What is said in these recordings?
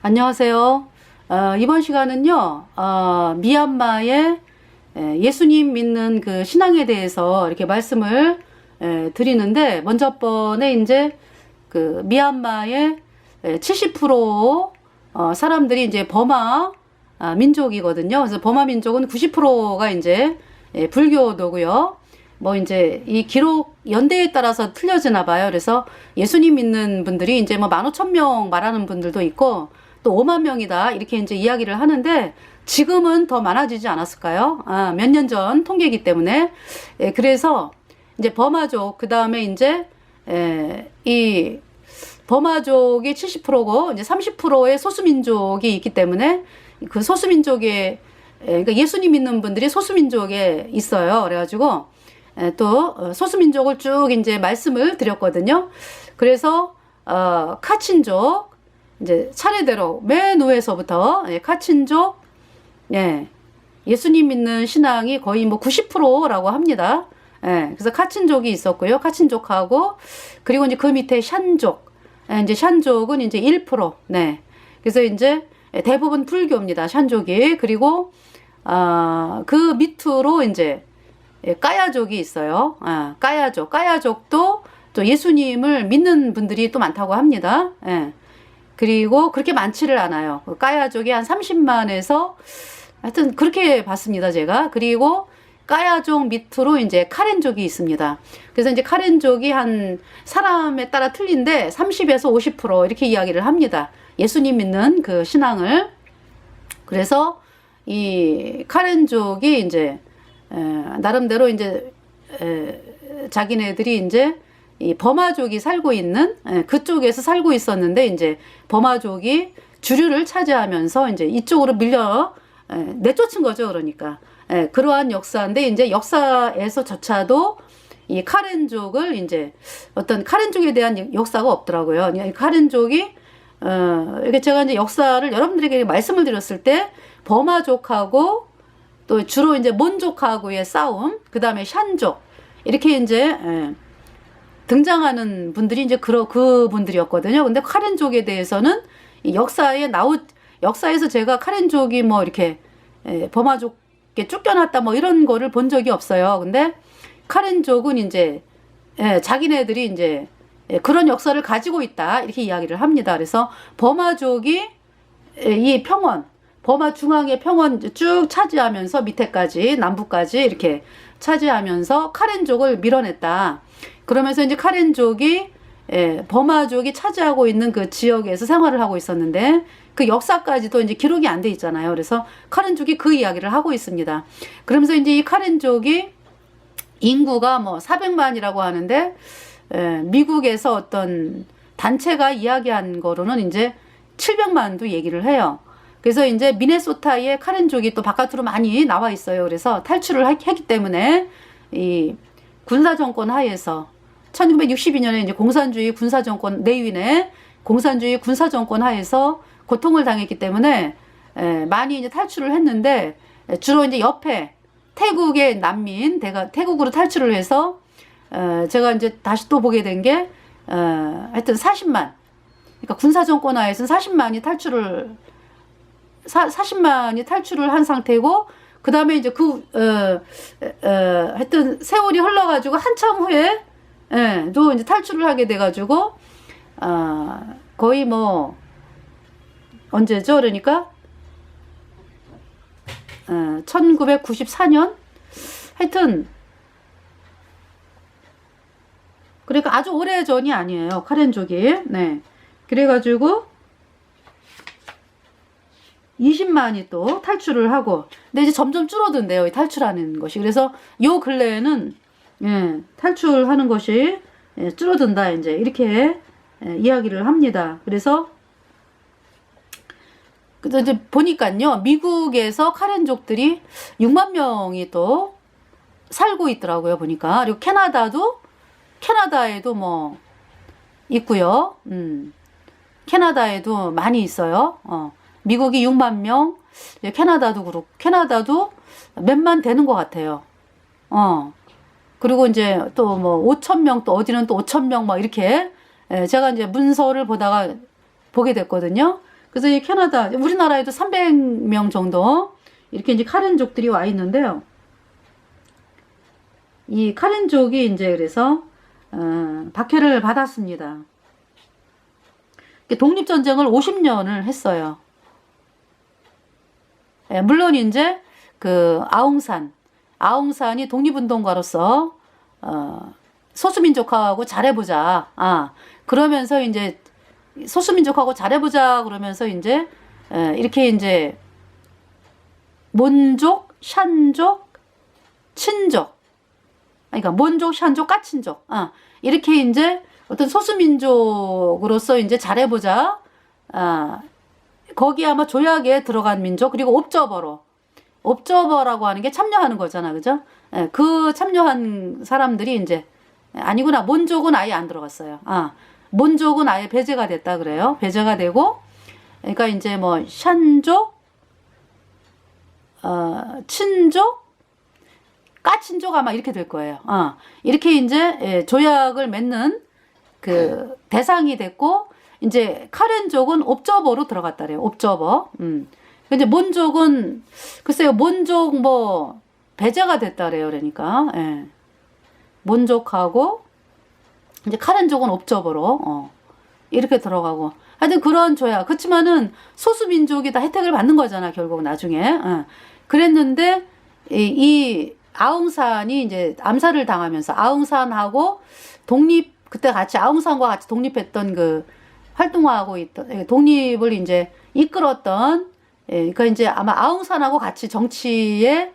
안녕하세요. 이번 시간은요, 미얀마의 예수님 믿는 그 신앙에 대해서 이렇게 말씀을 드리는데, 먼저 번에 이제 그 미얀마의 70% 사람들이 이제 버마 민족이거든요. 그래서 버마 민족은 90%가 이제 불교도고요. 뭐 이제 이 기록 연대에 따라서 틀려지나 봐요. 그래서 예수님 믿는 분들이 이제 뭐 15,000명 말하는 분들도 있고 또 5만 명이다 이렇게 이제 이야기를 하는데 지금은 더 많아지지 않았을까요? 몇 년 전 통계이기 때문에. 그래서 이제 버마족 그 다음에 이제 이 버마족이 70%고 이제 30%의 소수민족이 있기 때문에 그 소수민족에 그러니까 예수님 믿는 분들이 소수민족에 있어요. 그래가지고 또 소수민족을 쭉 이제 말씀을 드렸거든요. 그래서 카친족 이제 차례대로 맨 위에서부터 카친족 예수님 믿는 신앙이 거의 뭐 90%라고 합니다. 그래서 카친족이 있었고요. 카친족하고 그리고 이제 그 밑에 샨족 이제 샨족은 이제 1%. 그래서 이제 대부분 불교입니다. 샨족이. 그리고 그 밑으로 이제 까야족이 있어요. 까야족도 또 예수님을 믿는 분들이 또 많다고 합니다. 그리고 그렇게 많지를 않아요. 까야족이 한 30만에서 하여튼 그렇게 봤습니다, 제가. 그리고 까야족 밑으로 이제 카렌족이 있습니다. 그래서 이제 카렌족이 한 사람에 따라 틀린데 30에서 50% 이렇게 이야기를 합니다. 예수님 믿는 그 신앙을. 그래서 이 카렌족이 이제 나름대로 이제 자기네들이 이제 이 버마족이 살고 있는 그쪽에서 살고 있었는데 이제 버마족이 주류를 차지하면서 이제 이쪽으로 밀려 내쫓은 거죠. 그러니까 그러한 역사인데 이제 역사에서조차도 이 카렌족을 이제 어떤 카렌족에 대한 역사가 없더라고요. 카렌족이 이게 제가 이제 역사를 여러분들에게 말씀을 드렸을 때 버마족하고 또 주로 이제 몬족하고의 싸움, 그 다음에 샨족 이렇게 이제 등장하는 분들이 이제 그 분들이었거든요. 근데 카렌족에 대해서는 이 역사에서 제가 카렌족이 뭐 이렇게 버마족에 쫓겨났다 뭐 이런 거를 본 적이 없어요. 근데 카렌족은 이제 자기네들이 이제 그런 역사를 가지고 있다 이렇게 이야기를 합니다. 그래서 버마족이 이 평원 버마 중앙의 평원 쭉 차지하면서 밑에까지 남부까지 이렇게 차지하면서 카렌족을 밀어냈다. 그러면서 이제 카렌족이 버마족이 차지하고 있는 그 지역에서 생활을 하고 있었는데 그 역사까지도 이제 기록이 안 돼 있잖아요. 그래서 카렌족이 그 이야기를 하고 있습니다. 그러면서 이제 이 카렌족이 인구가 뭐 400만이라고 하는데 미국에서 어떤 단체가 이야기한 거로는 이제 700만도 얘기를 해요. 그래서 이제 미네소타의 카렌족이 또 바깥으로 많이 나와 있어요. 그래서 탈출을 했기 때문에 이 군사정권 하에서 1962년에 이제 공산주의 군사정권 내윈의 공산주의 군사정권 하에서 고통을 당했기 때문에 많이 이제 탈출을 했는데 주로 이제 옆에 태국의 난민 태국으로 탈출을 해서 제가 이제 다시 또 보게 된 게 하여튼 40만 그러니까 군사정권 하에서는 40만이 탈출을 한 상태고 그 다음에 이제 하여튼 세월이 흘러가지고 한참 후에 또 이제 탈출을 하게 돼가지고 거의 뭐 언제죠? 그러니까 1994년 하여튼 그러니까 아주 오래 전이 아니에요. 카렌족이. 그래가지고 20만이 또 탈출을 하고 근데 이제 점점 줄어든대요. 이 탈출하는 것이. 그래서 요 근래에는 탈출하는 것이 줄어든다 이제 이렇게 이야기를 합니다. 그래서 이제 보니까요. 미국에서 카렌족들이 6만 명이 또 살고 있더라고요. 보니까. 그리고 캐나다에도 뭐 있고요. 캐나다에도 많이 있어요. 미국이 6만 명, 캐나다도 그렇고, 캐나다도 몇만 되는 것 같아요. 그리고 이제 또 뭐 5천 명, 또 어디는 또 5천 명 막 이렇게 제가 이제 문서를 보다가 보게 됐거든요. 그래서 이 캐나다, 우리나라에도 300명 정도 이렇게 이제 카렌족들이 와 있는데요. 이 카렌족이 이제 그래서 박해를 받았습니다. 독립전쟁을 50년을 했어요. 예, 물론 이제 그 아웅산이 독립운동가로서 소수민족하고 잘해보자. 그러면서 이제 소수민족하고 잘해보자 그러면서 이제 이렇게 이제 몬족, 샨족, 친족, 그러니까 몬족, 샨족, 까친족, 이렇게 이제 어떤 소수민족으로서 이제 잘해보자. 거기 아마 조약에 들어간 민족, 그리고 옵저버라고 하는 게 참여하는 거잖아, 그죠? 그 참여한 사람들이 이제 아니구나, 몬족은 아예 안 들어갔어요. 몬족은 아예 배제가 됐다 그래요. 배제가 되고, 그러니까 이제 뭐 샨족, 친족, 까친족 아마 이렇게 될 거예요. 이렇게 이제 조약을 맺는 그 대상이 됐고, 이제 카렌족은 옵저버로 들어갔다래요. 옵저버. 근데 몬족은 글쎄요, 몬족 뭐 배제가 됐다래요. 그러니까 몬족하고 이제 카렌족은 옵저버로 이렇게 들어가고, 하여튼 그런 조약. 그렇지만은 소수민족이 다 혜택을 받는 거잖아, 결국 나중에. 그랬는데 이 아웅산이 이제 암살을 당하면서 아웅산하고 그때 같이 아웅산과 같이 독립했던 그 활동하고 있던 독립을 이제 이끌었던, 그러니까 이제 아마 아웅산하고 같이 정치에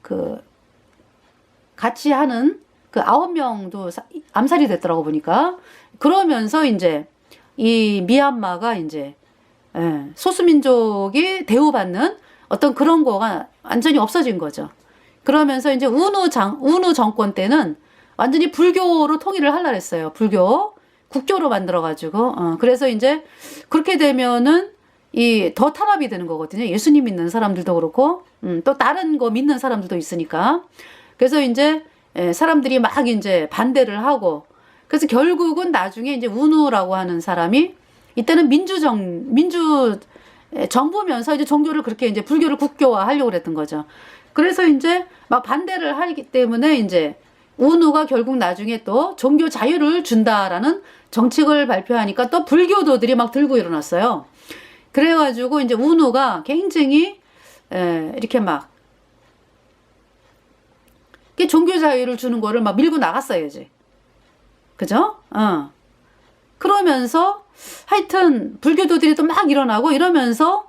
그 같이 하는 그 9명도 암살이 됐더라고 보니까. 그러면서 이제 이 미얀마가 이제 소수민족이 대우받는 어떤 그런 거가 완전히 없어진 거죠. 그러면서 이제 운우 정권 때는 완전히 불교로 통일을 하려고 했어요. 불교 국교로 만들어가지고. 그래서 이제 그렇게 되면은 이 더 탄압이 되는 거거든요. 예수님 믿는 사람들도 그렇고, 또 다른 거 믿는 사람들도 있으니까. 그래서 이제 사람들이 막 이제 반대를 하고, 그래서 결국은 나중에 이제 운우라고 하는 사람이 이때는 정부면서 이제 종교를 그렇게 이제 불교를 국교화 하려고 그랬던 거죠. 그래서 이제 막 반대를 하기 때문에 이제 운우가 결국 나중에 또 종교 자유를 준다라는 정책을 발표하니까 또 불교도들이 막 들고 일어났어요. 그래가지고 이제 운우가 굉장히 이렇게 막 종교 자유를 주는 거를 막 밀고 나갔어야지. 그죠? 그러면서 하여튼 불교도들이 또 막 일어나고 이러면서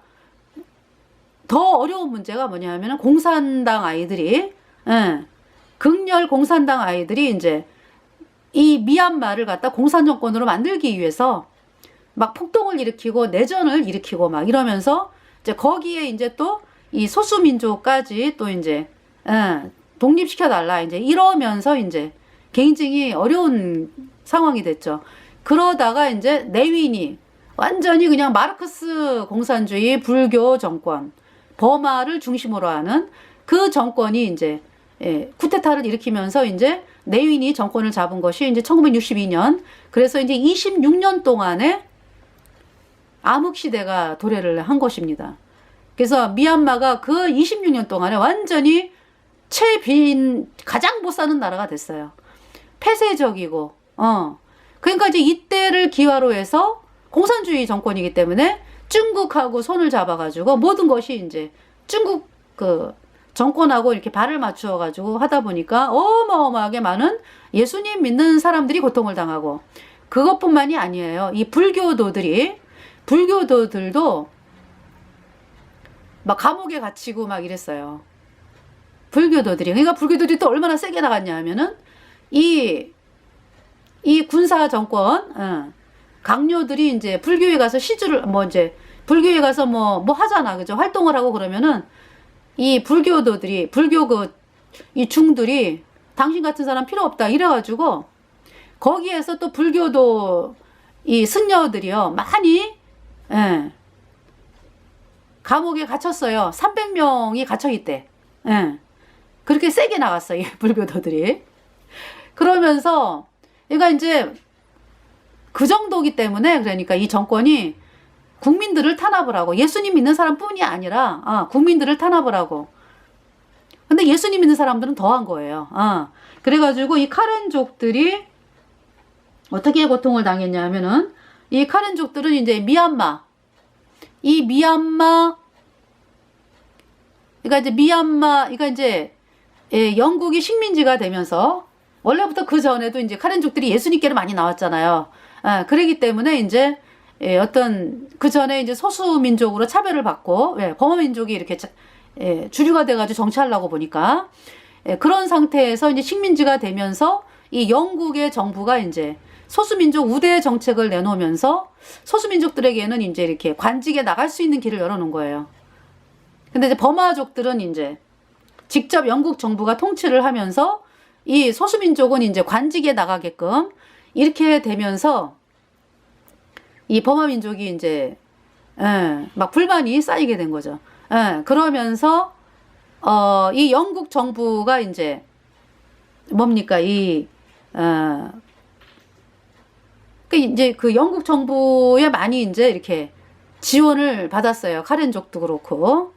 더 어려운 문제가 뭐냐면 공산당 아이들이, 극렬 공산당 아이들이 이제 이 미얀마를 갖다 공산 정권으로 만들기 위해서 막 폭동을 일으키고 내전을 일으키고 막 이러면서 이제 거기에 이제 또 이 소수민족까지 또 이제 독립시켜 달라 이제 이러면서 이제 굉장히 어려운 상황이 됐죠. 그러다가 이제 내윈이 완전히 그냥 마르크스 공산주의 불교 정권, 버마를 중심으로 하는 그 정권이 이제 쿠데타를 일으키면서 이제 내윈이 정권을 잡은 것이 이제 1962년. 그래서 이제 26년 동안에 암흑시대가 도래를 한 것입니다. 그래서 미얀마가 그 26년 동안에 완전히 가장 못 사는 나라가 됐어요. 폐쇄적이고, 그러니까 이제 이때를 기화로 해서 공산주의 정권이기 때문에 중국하고 손을 잡아가지고 모든 것이 이제 중국 그 정권하고 이렇게 발을 맞추어가지고 하다 보니까 어마어마하게 많은 예수님 믿는 사람들이 고통을 당하고, 그것뿐만이 아니에요. 이 불교도들도 막 감옥에 갇히고 막 이랬어요. 그러니까 불교도들이 또 얼마나 세게 나갔냐 하면은 이 군사 정권, 강요들이 이제 불교에 가서 불교에 가서 뭐 하잖아. 그죠? 활동을 하고 그러면은 이 불교도들이, 이 중들이 당신 같은 사람 필요 없다. 이래가지고 거기에서 또 불교도 이 승려들이요. 많이, 감옥에 갇혔어요. 300명이 갇혀있대. 그렇게 세게 나갔어요. 이 불교도들이. 그러면서 얘가 이제 그 정도기 때문에 그러니까 이 정권이 국민들을 탄압을 하고 예수님 믿는 사람뿐이 아니라 국민들을 탄압을 하고. 근데 예수님 믿는 사람들은 더한 거예요. 그래가지고 이 카렌족들이 어떻게 고통을 당했냐 하면은 이 카렌족들은 이제 미얀마 그러니까 이제 영국이 식민지가 되면서 원래부터 그 전에도 이제 카렌족들이 예수님께로 많이 나왔잖아요. 그러기 때문에 이제 어떤 그 전에 이제 소수민족으로 차별을 받고 범어민족이 이렇게 주류가 돼가지고 정치하려고 보니까 그런 상태에서 이제 식민지가 되면서 이 영국의 정부가 이제 소수민족 우대 정책을 내놓으면서 소수민족들에게는 이제 이렇게 관직에 나갈 수 있는 길을 열어놓은 거예요. 근데 이제 버마족들은 이제 직접 영국 정부가 통치를 하면서 이 소수민족은 이제 관직에 나가게끔 이렇게 되면서 이 버마민족이 이제 막 불만이 쌓이게 된 거죠. 그러면서 이 영국 정부가 이제 뭡니까 이제 그 영국 정부에 많이 이제 이렇게 지원을 받았어요. 카렌족도 그렇고,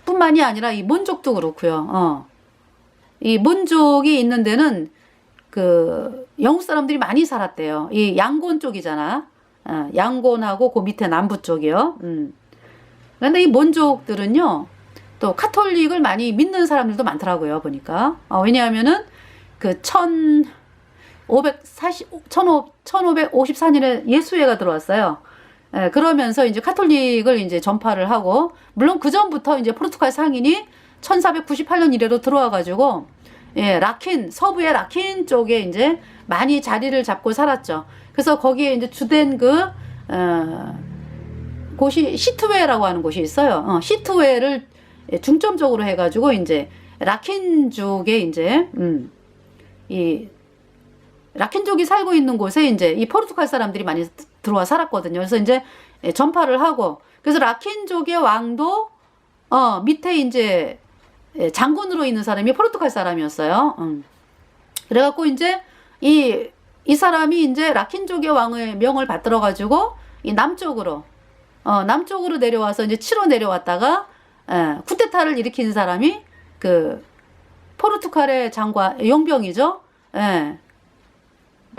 뿐만이 아니라 이 몬족도 그렇고요. 이 몬족이 있는 데는 그 영국 사람들이 많이 살았대요. 이 양곤 쪽이잖아. 양곤하고 그 밑에 남부 쪽이요. 그런데 이 몬족들은요, 또 카톨릭을 많이 믿는 사람들도 많더라고요. 보니까. 왜냐하면은 그 1554년에 예수회가 들어왔어요. 그러면서 이제 카톨릭을 이제 전파를 하고, 물론 그 전부터 이제 포르투갈 상인이 1498년 이래로 들어와가지고, 서부의 라킨 쪽에 이제 많이 자리를 잡고 살았죠. 그래서 거기에 이제 주된 곳이 시트웨라고 하는 곳이 있어요. 시트웨를 중점적으로 해가지고 이제 라킨족에 이제, 이 라킨족이 살고 있는 곳에 이제 이 포르투갈 사람들이 많이 들어와 살았거든요. 그래서 이제 전파를 하고, 그래서 라킨족의 왕도 밑에 이제 장군으로 있는 사람이 포르투갈 사람이었어요. 그래갖고 이제 이 사람이 이제 라킨족의 왕의 명을 받들어 가지고 이 남쪽으로 내려와서 이제 치러 내려왔다가 쿠데타를 일으킨 사람이 그 포르투갈의 장관 용병이죠.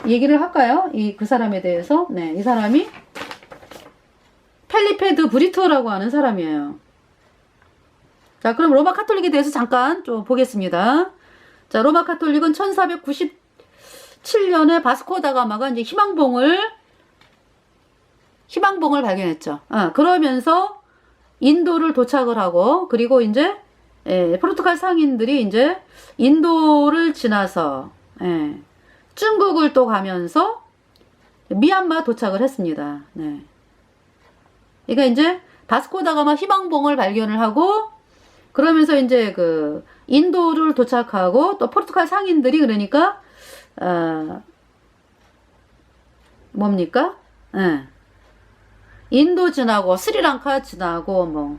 얘기를 할까요? 그 사람에 대해서. 이 사람이 펠리페 드 브리토라고 하는 사람이에요. 자, 그럼 로마 카톨릭에 대해서 잠깐 좀 보겠습니다. 자, 로마 카톨릭은 1497년에 바스코 다 가마가 이제 희망봉을 발견했죠. 그러면서 인도를 도착을 하고, 그리고 이제 포르투갈 상인들이 이제 인도를 지나서 중국을 또 가면서 미얀마 도착을 했습니다. 그러니까 이제 바스코 다 가마 희망봉을 발견을 하고, 그러면서 이제 그 인도를 도착하고, 또 포르투갈 상인들이 그러니까 뭡니까? 인도 지나고 스리랑카 지나고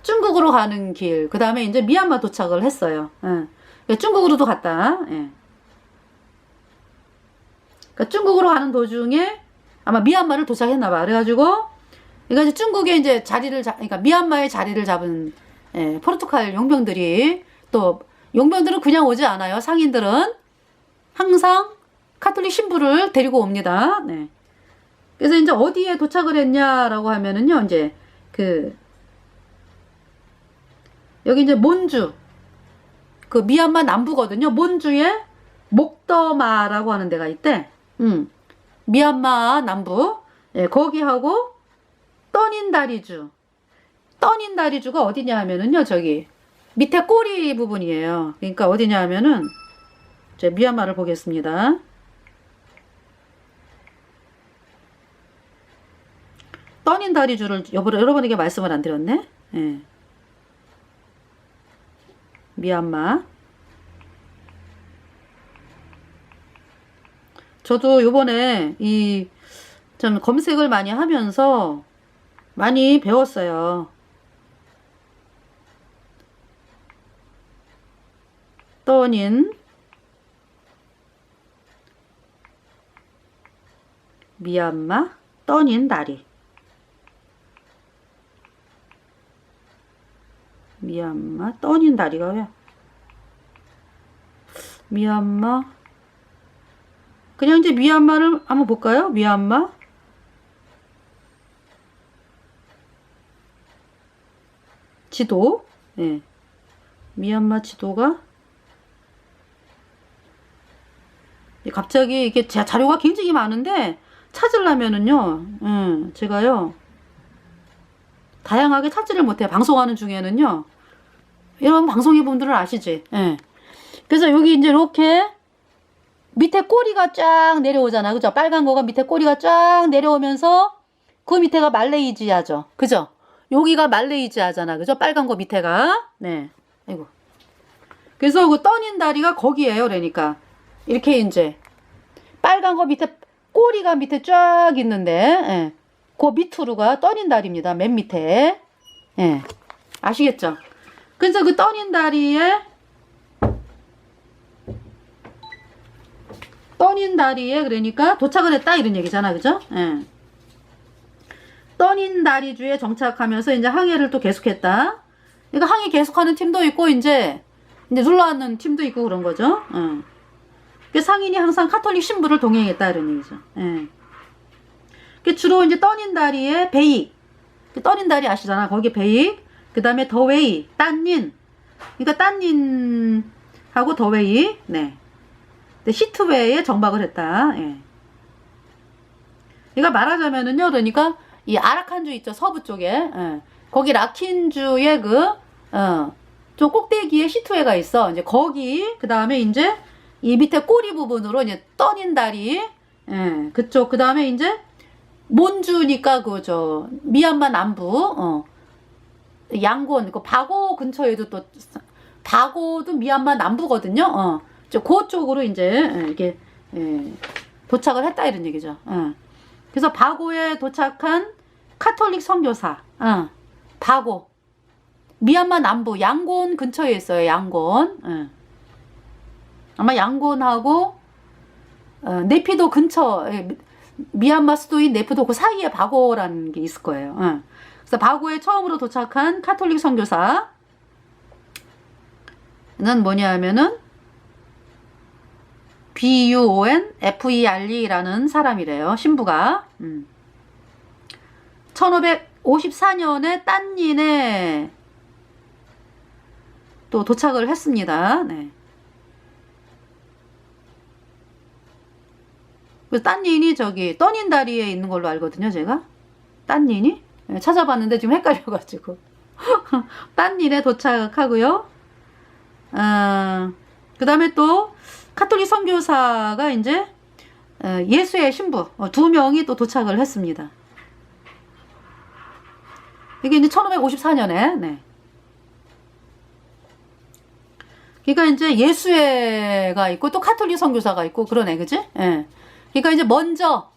중국으로 가는 길, 그 다음에 이제 미얀마 도착을 했어요. 중국으로도 갔다. 그러니까 중국으로 가는 도중에 아마 미얀마를 도착했나봐. 그래가지고 이제 중국에 이제 그러니까 미얀마에 자리를 잡은 포르투갈 용병들이, 또 용병들은 그냥 오지 않아요. 상인들은 항상 카톨릭 신부를 데리고 옵니다. 그래서 이제 어디에 도착을 했냐라고 하면은요, 이제 여기 이제 몬주, 그 미얀마 남부거든요. 몬주에 목더마라고 하는 데가 있대. 미얀마 남부. 거기하고 떠닌다리주가 어디냐 하면은요, 저기 밑에 꼬리 부분이에요. 그러니까 어디냐 하면은, 제 미얀마를 보겠습니다. 떠닌다리주를 여러분에게 말씀을 안 드렸네. 미얀마. 저도 요번에 좀 검색을 많이 하면서 많이 배웠어요. 떠닌 미얀마, 떠닌 다리. 미얀마 떠닌 다리가 왜? 미얀마 그냥 이제 미얀마를 한번 볼까요? 미얀마 지도 예. 미얀마 지도가 갑자기 이게 자료가 굉장히 많은데 찾으려면은요 제가요 다양하게 찾지를 못해요. 방송하는 중에는요. 여러분 방송해 분들은 아시지? 예. 그래서 여기 이제 이렇게 밑에 꼬리가 쫙 내려오잖아. 그죠? 빨간 거가 밑에 꼬리가 쫙 내려오면서 그 밑에가 말레이시아죠. 그죠? 여기가 말레이시아잖아. 그죠? 빨간 거 밑에가. 네. 아이고. 그래서 그 떠닌 다리가 거기에요. 그러니까. 이렇게 이제 빨간 거 밑에 꼬리가 밑에 쫙 있는데 예. 그 밑으로가 떠닌 다리입니다. 맨 밑에. 예. 아시겠죠? 그래서 그 떠닌 다리에 그러니까 도착을 했다 이런 얘기잖아. 그죠? 예. 떠닌 다리주에 정착하면서 이제 항해를 또 계속했다. 그러니까 항해 계속하는 팀도 있고 이제 눌러앉는 팀도 있고 그런 거죠. 그 상인이 항상 카톨릭 신부를 동행했다 이런 얘기죠. 예. 그 주로 이제 떠닌 다리에 베익, 떠닌 다리 아시잖아. 거기 베익, 그 다음에 더웨이, 딴닌. 그러니까 딴닌하고 더웨이, 네. 시트웨이에 정박을 했다. 예. 그러니까 말하자면은요, 그러니까 이 아라칸주 있죠, 서부 쪽에. 예. 거기 라킨주의 좀 꼭대기에 시트웨이가 있어. 이제 거기, 그 다음에 이제 이 밑에 꼬리 부분으로 이제 떠닌 다리, 예, 그쪽, 그 다음에 이제 몬주니까 미얀마 남부, 양곤, 그 바고 근처에도 또, 바고도 미얀마 남부거든요. 그쪽으로 이제 이렇게 도착을 했다 이런 얘기죠. 그래서 바고에 도착한 카톨릭 선교사, 바고, 미얀마 남부 양곤 근처에 있어요. 양곤. 아마 양곤하고 네피도 근처, 미얀마 수도인 네피도 그 사이에 바고라는 게 있을 거예요. 그래서 바고에 처음으로 도착한 카톨릭 선교사는 뭐냐면은 BUONFERE라는 사람이래요. 신부가. 1554년에 딴닌에 또 도착을 했습니다. 네. 그 딴닌이 떠닌 다리에 있는 걸로 알거든요, 제가. 딴닌이? 네, 찾아봤는데 지금 헷갈려가지고. 딴닌에 도착하고요. 그 다음에 또 카톨릭 선교사가 이제 예수의 신부 2명이 또 도착을 했습니다. 이게 이제 1554년에, 네. 그러니까 이제 예수회가 있고 또 카톨릭 선교사가 있고 그러네, 그지? 예. 그러니까 이제 먼저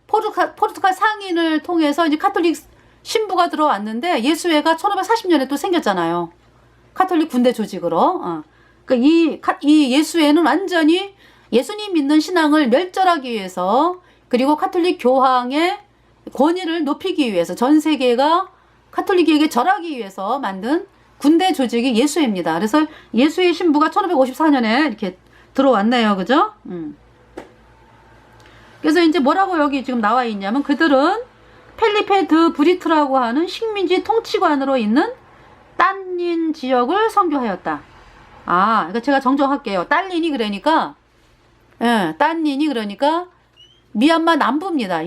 포르투갈 상인을 통해서 이제 카톨릭 신부가 들어왔는데 예수회가 1540년에 또 생겼잖아요. 카톨릭 군대 조직으로. 그러니까 이 예수회는 완전히 예수님 믿는 신앙을 멸절하기 위해서 그리고 카톨릭 교황의 권위를 높이기 위해서 전 세계가 카톨릭에게 절하기 위해서 만든 군대 조직이 예수회입니다. 그래서 예수회 신부가 1554년에 이렇게 들어왔네요. 그죠? 그래서 이제 뭐라고 여기 지금 나와 있냐면 그들은 펠리페 드 브리트라고 하는 식민지 통치관으로 있는 딴닌 지역을 선교하였다. 그러니까 제가 정정할게요. 딴닌이 그러니까 미얀마 남부입니다.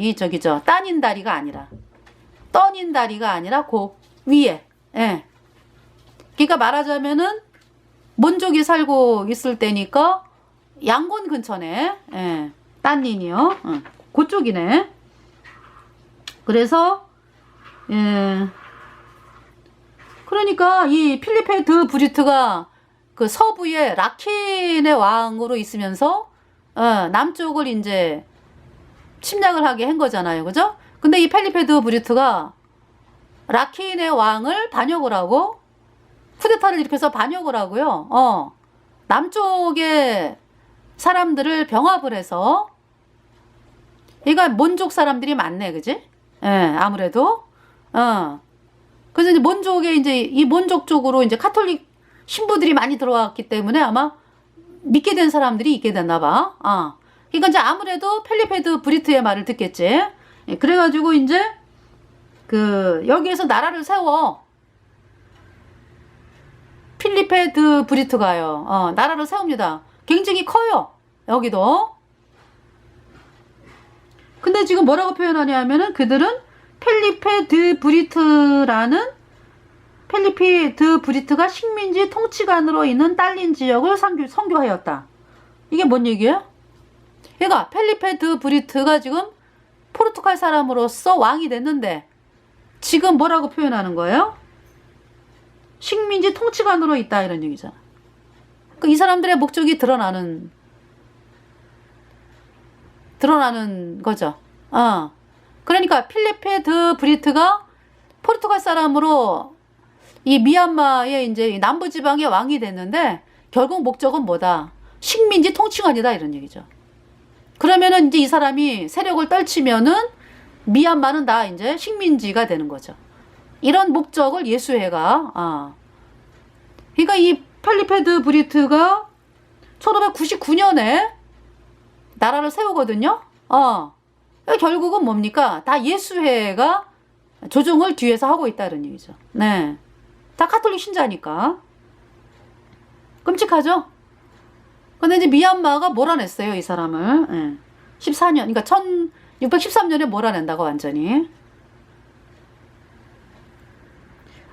따닌 다리가 아니라 떠닌 다리가 아니라 그 위에. 예. 그러니까 말하자면은 몬족이 살고 있을 때니까 양곤 근처네. 예. 딴닌이요. 그쪽이네. 그래서 그러니까 이 필리페 드 브리트가 그 서부의 라킨의 왕으로 있으면서 남쪽을 이제 침략을 하게 한 거잖아요. 그죠? 근데 이 필리페 드 브리트가 라킨의 왕을 반역을 하고 쿠데타를 일으켜서 반역을 하고요. 남쪽의 사람들을 병합을 해서 그러니까 몬족 사람들이 많네. 그지? 예, 아무래도 그래서 이제 몬족에 이제 이 몬족 쪽으로 이제 카톨릭 신부들이 많이 들어왔기 때문에 아마 믿게 된 사람들이 있게 됐나 봐. 그러니까 이제 아무래도 펠리페 드 브리트의 말을 듣겠지. 예, 그래가지고 이제 그 여기에서 나라를 세워. 필리페 드 브리트가요. 나라를 세웁니다. 굉장히 커요. 여기도. 근데 지금 뭐라고 표현하냐면은 그들은 펠리페 드 브리트가 식민지 통치관으로 있는 딸린 지역을 선교하였다. 이게 뭔 얘기예요? 그러니까 펠리페 드 브리트가 지금 포르투갈 사람으로서 왕이 됐는데 지금 뭐라고 표현하는 거예요? 식민지 통치관으로 있다 이런 얘기잖아. 그러니까 이 사람들의 목적이 드러나는 거죠. 그러니까 필리페 드 브리트가 포르투갈 사람으로 이 미얀마의 이제 남부 지방의 왕이 됐는데 결국 목적은 뭐다? 식민지 통치관이다 이런 얘기죠. 그러면은 이제 이 사람이 세력을 떨치면은 미얀마는 다 이제 식민지가 되는 거죠. 이런 목적을 예수회가 그러니까 이 펠리페 드 브리트가 1599년에 나라를 세우거든요. 결국은 뭡니까? 다 예수회가 조종을 뒤에서 하고 있다 이런 얘기죠. 네. 다 카톨릭 신자니까. 끔찍하죠? 근데 이제 미얀마가 몰아냈어요, 이 사람을. 네. 14년, 그러니까 1613년에 몰아낸다고 완전히.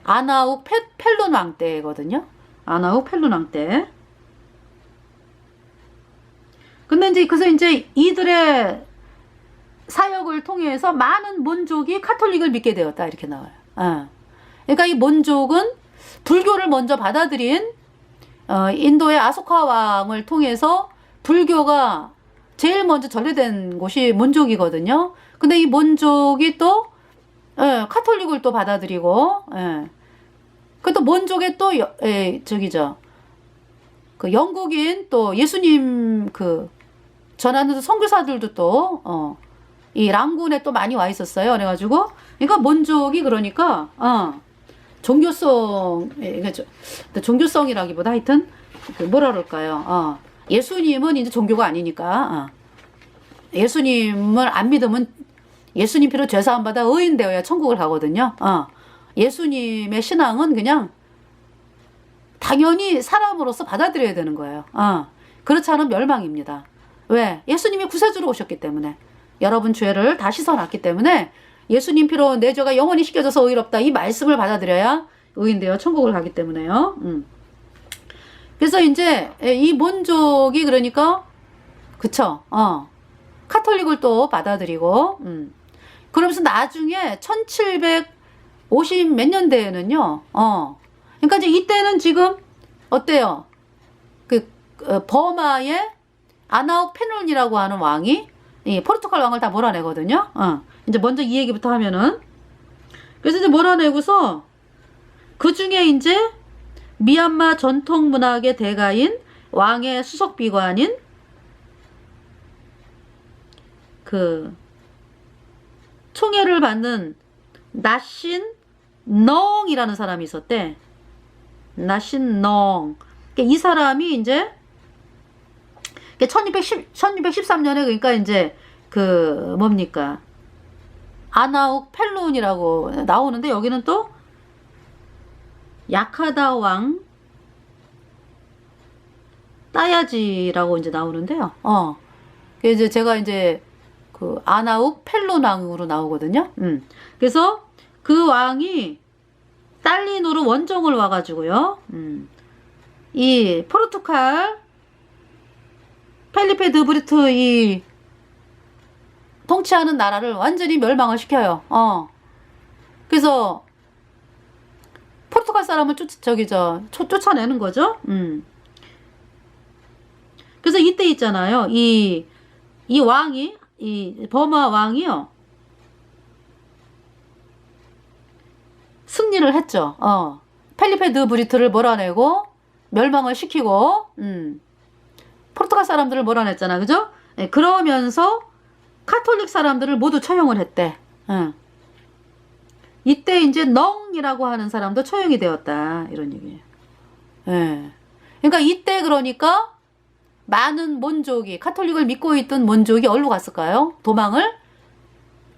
아나욱 펠룬 왕 때거든요. 아나욱 펠룬 왕 때. 근데 이제 그래서 이제 이들의 사역을 통해서 많은 몬족이 카톨릭을 믿게 되었다 이렇게 나와요. 그러니까 이 몬족은 불교를 먼저 받아들인 인도의 아소카 왕을 통해서 불교가 제일 먼저 전래된 곳이 몬족이거든요. 근데 이 몬족이 또 카톨릭을 또 받아들이고, 그또 몬족에 또 저기죠. 그 영국인 또 예수님 그 전하는 선교사들도 또 이 랑군에 또 많이 와 있었어요. 그래가지고 그러니까 몬족이 그러니까 종교성이라기보다 하여튼 그 뭐라 그럴까요? 예수님은 이제 종교가 아니니까 예수님을 안 믿으면 예수님 피로 죄 사함 받아 의인 되어야 천국을 가거든요. 예수님의 신앙은 그냥 당연히 사람으로서 받아들여야 되는 거예요. 그렇지 않으면 멸망입니다. 왜? 예수님이 구세주로 오셨기 때문에. 여러분 죄를 다 씻어놨기 때문에 예수님 피로 내 죄가 영원히 씻겨져서 의롭다. 이 말씀을 받아들여야 의인 되어 천국을 가기 때문에요. 그래서 이제 이 몬족이 그러니까 그쵸? 카톨릭을 또 받아들이고 그러면서 나중에 1750 몇 년대에는요. 그러니까 이제 이때는 지금 어때요? 버마의 아나욱 페눌이라고 하는 왕이 이 포르투갈 왕을 다 몰아내거든요. 이제 먼저 이 얘기부터 하면은 그래서 이제 몰아내고서 그 중에 이제 미얀마 전통 문학의 대가인 왕의 수석 비관인 그 총애를 받는 나신 넝이라는 사람이 있었대. 나신 넝. 이 사람이 이제 1613년에 그러니까 이제 그 뭡니까 아나욱 펠룬이라고 나오는데 여기는 또 야카다 왕 따야지라고 이제 나오는데요. 이제 제가 이제 그 아나욱 펠룬 왕으로 나오거든요. 그래서 그 왕이 딸린으로 원정을 와가지고요. 이 포르투갈 펠리페 드 브리트 이 통치하는 나라를 완전히 멸망을 시켜요. 그래서 포르투갈 사람을 쫓아내는 거죠. 그래서 이때 있잖아요. 이 왕이 이 버마 왕이요. 승리를 했죠. 펠리페 드 브리트를 몰아내고 멸망을 시키고 포르투갈 사람들을 몰아냈잖아. 그죠? 그러면서 카톨릭 사람들을 모두 처형을 했대. 이때 이제 넝이라고 하는 사람도 처형이 되었다. 이런 얘기예요. 예. 그러니까 이때 그러니까 많은 몬족이 카톨릭을 믿고 있던 몬족이 어디로 갔을까요? 도망을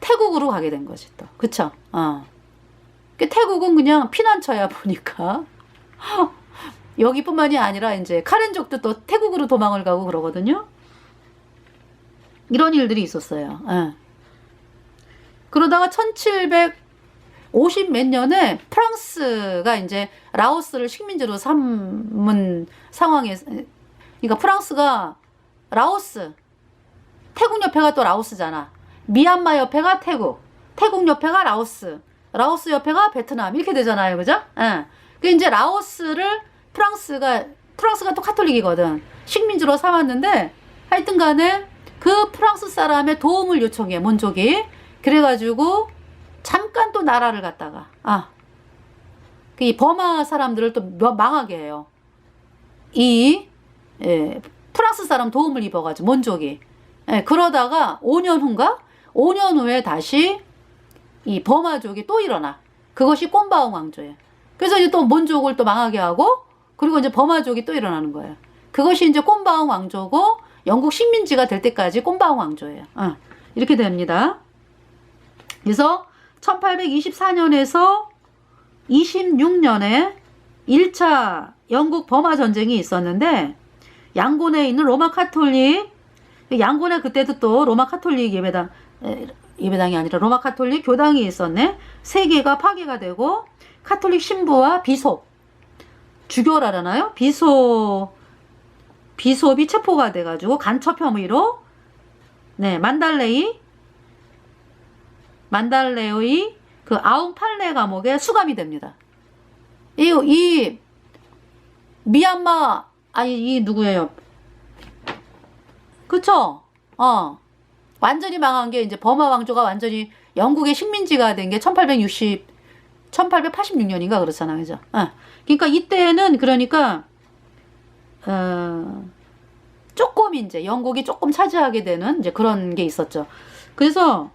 태국으로 가게 된 거지 또. 그쵸? 태국은 그냥 피난처야 보니까 여기뿐만이 아니라 이제 카렌족도 또 태국으로 도망을 가고 그러거든요. 이런 일들이 있었어요. 예. 그러다가 1750 몇 년에 프랑스가 이제 라오스를 식민지로 삼은 상황에, 그러니까 프랑스가 라오스, 태국 옆에가 또 라오스잖아. 미얀마 옆에가 태국, 태국 옆에가 라오스, 라오스 옆에가 베트남 이렇게 되잖아요, 그죠? 예. 그 이제 라오스를 프랑스가 또 카톨릭이거든. 식민지로 삼았는데 하여튼간에 그 프랑스 사람의 도움을 요청해 몬족이. 그래가지고 잠깐 또 나라를 갖다가 이 버마 사람들을 또 망하게 해요. 프랑스 사람 도움을 입어가지고 몬족이. 그러다가 5년 후인가? 5년 후에 다시 이 버마족이 또 일어나. 그것이 꼼바옹 왕조예요. 그래서 이제 또 몬족을 또 망하게 하고, 그리고 이제 버마족이 또 일어나는 거예요. 그것이 이제 꼼바옹 왕조고 영국 식민지가 될 때까지 꼼바옹 왕조예요. 이렇게 됩니다. 그래서 1824년에서 26년에 1차 영국 버마 전쟁이 있었는데, 양곤에 있는 로마 카톨릭, 양곤에 그때도 또 로마 카톨릭 예배당이 아니라 로마 카톨릭 교당이 있었네. 3개가 파괴가 되고 카톨릭 신부와 비숍, 주교라잖아요. 비숍이 체포가 돼가지고 간첩 혐의로 만달레의 그 아웅팔레 감옥에 수감이 됩니다. 이 미얀마 이 누구예요? 그쵸? 완전히 망한 게 이제 버마 왕조가 완전히 영국의 식민지가 된 게 1886년인가 그렇잖아, 그죠? 그러니까 이때는 그러니까 조금 이제 영국이 조금 차지하게 되는 이제 그런 게 있었죠. 그래서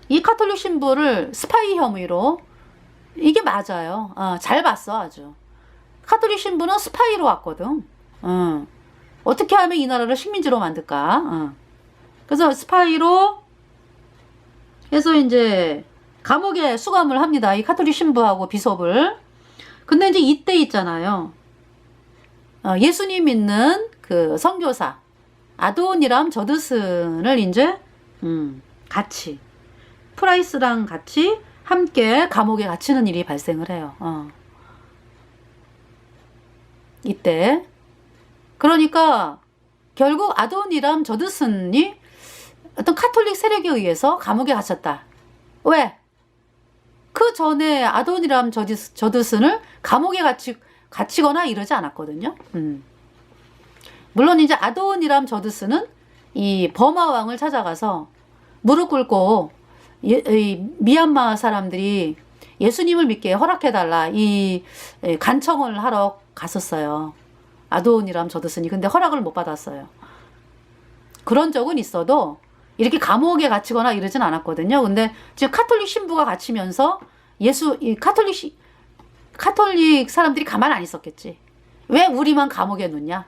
이 카톨릭 신부를 스파이 혐의로, 이게 맞아요. 잘 봤어, 아주. 카톨릭 신부는 스파이로 왔거든. 어떻게 하면 이 나라를 식민지로 만들까? 그래서 스파이로 해서 이제 감옥에 수감을 합니다. 이 카톨릭 신부하고 비숍을. 근데 이제 이때 있잖아요. 예수님 믿는 그 선교사 아도니람 저드슨을 이제 같이 프라이스랑 같이 함께 감옥에 갇히는 일이 발생을 해요. 이때 그러니까 결국 아도니람 저드슨이 어떤 카톨릭 세력에 의해서 감옥에 갇혔다. 왜? 그 전에 아도니람 저드슨을 감옥에 갇히거나 이러지 않았거든요. 물론 이제 아도니람 저드슨은 이 버마 왕을 찾아가서 무릎 꿇고 미얀마 사람들이 예수님을 믿게 허락해달라 이 간청을 하러 갔었어요. 아도니람 저드슨이. 근데 허락을 못 받았어요. 그런 적은 있어도 이렇게 감옥에 갇히거나 이러진 않았거든요. 근데 지금 카톨릭 신부가 갇히면서 카톨릭 사람들이 가만 안 있었겠지. 왜 우리만 감옥에 놓냐?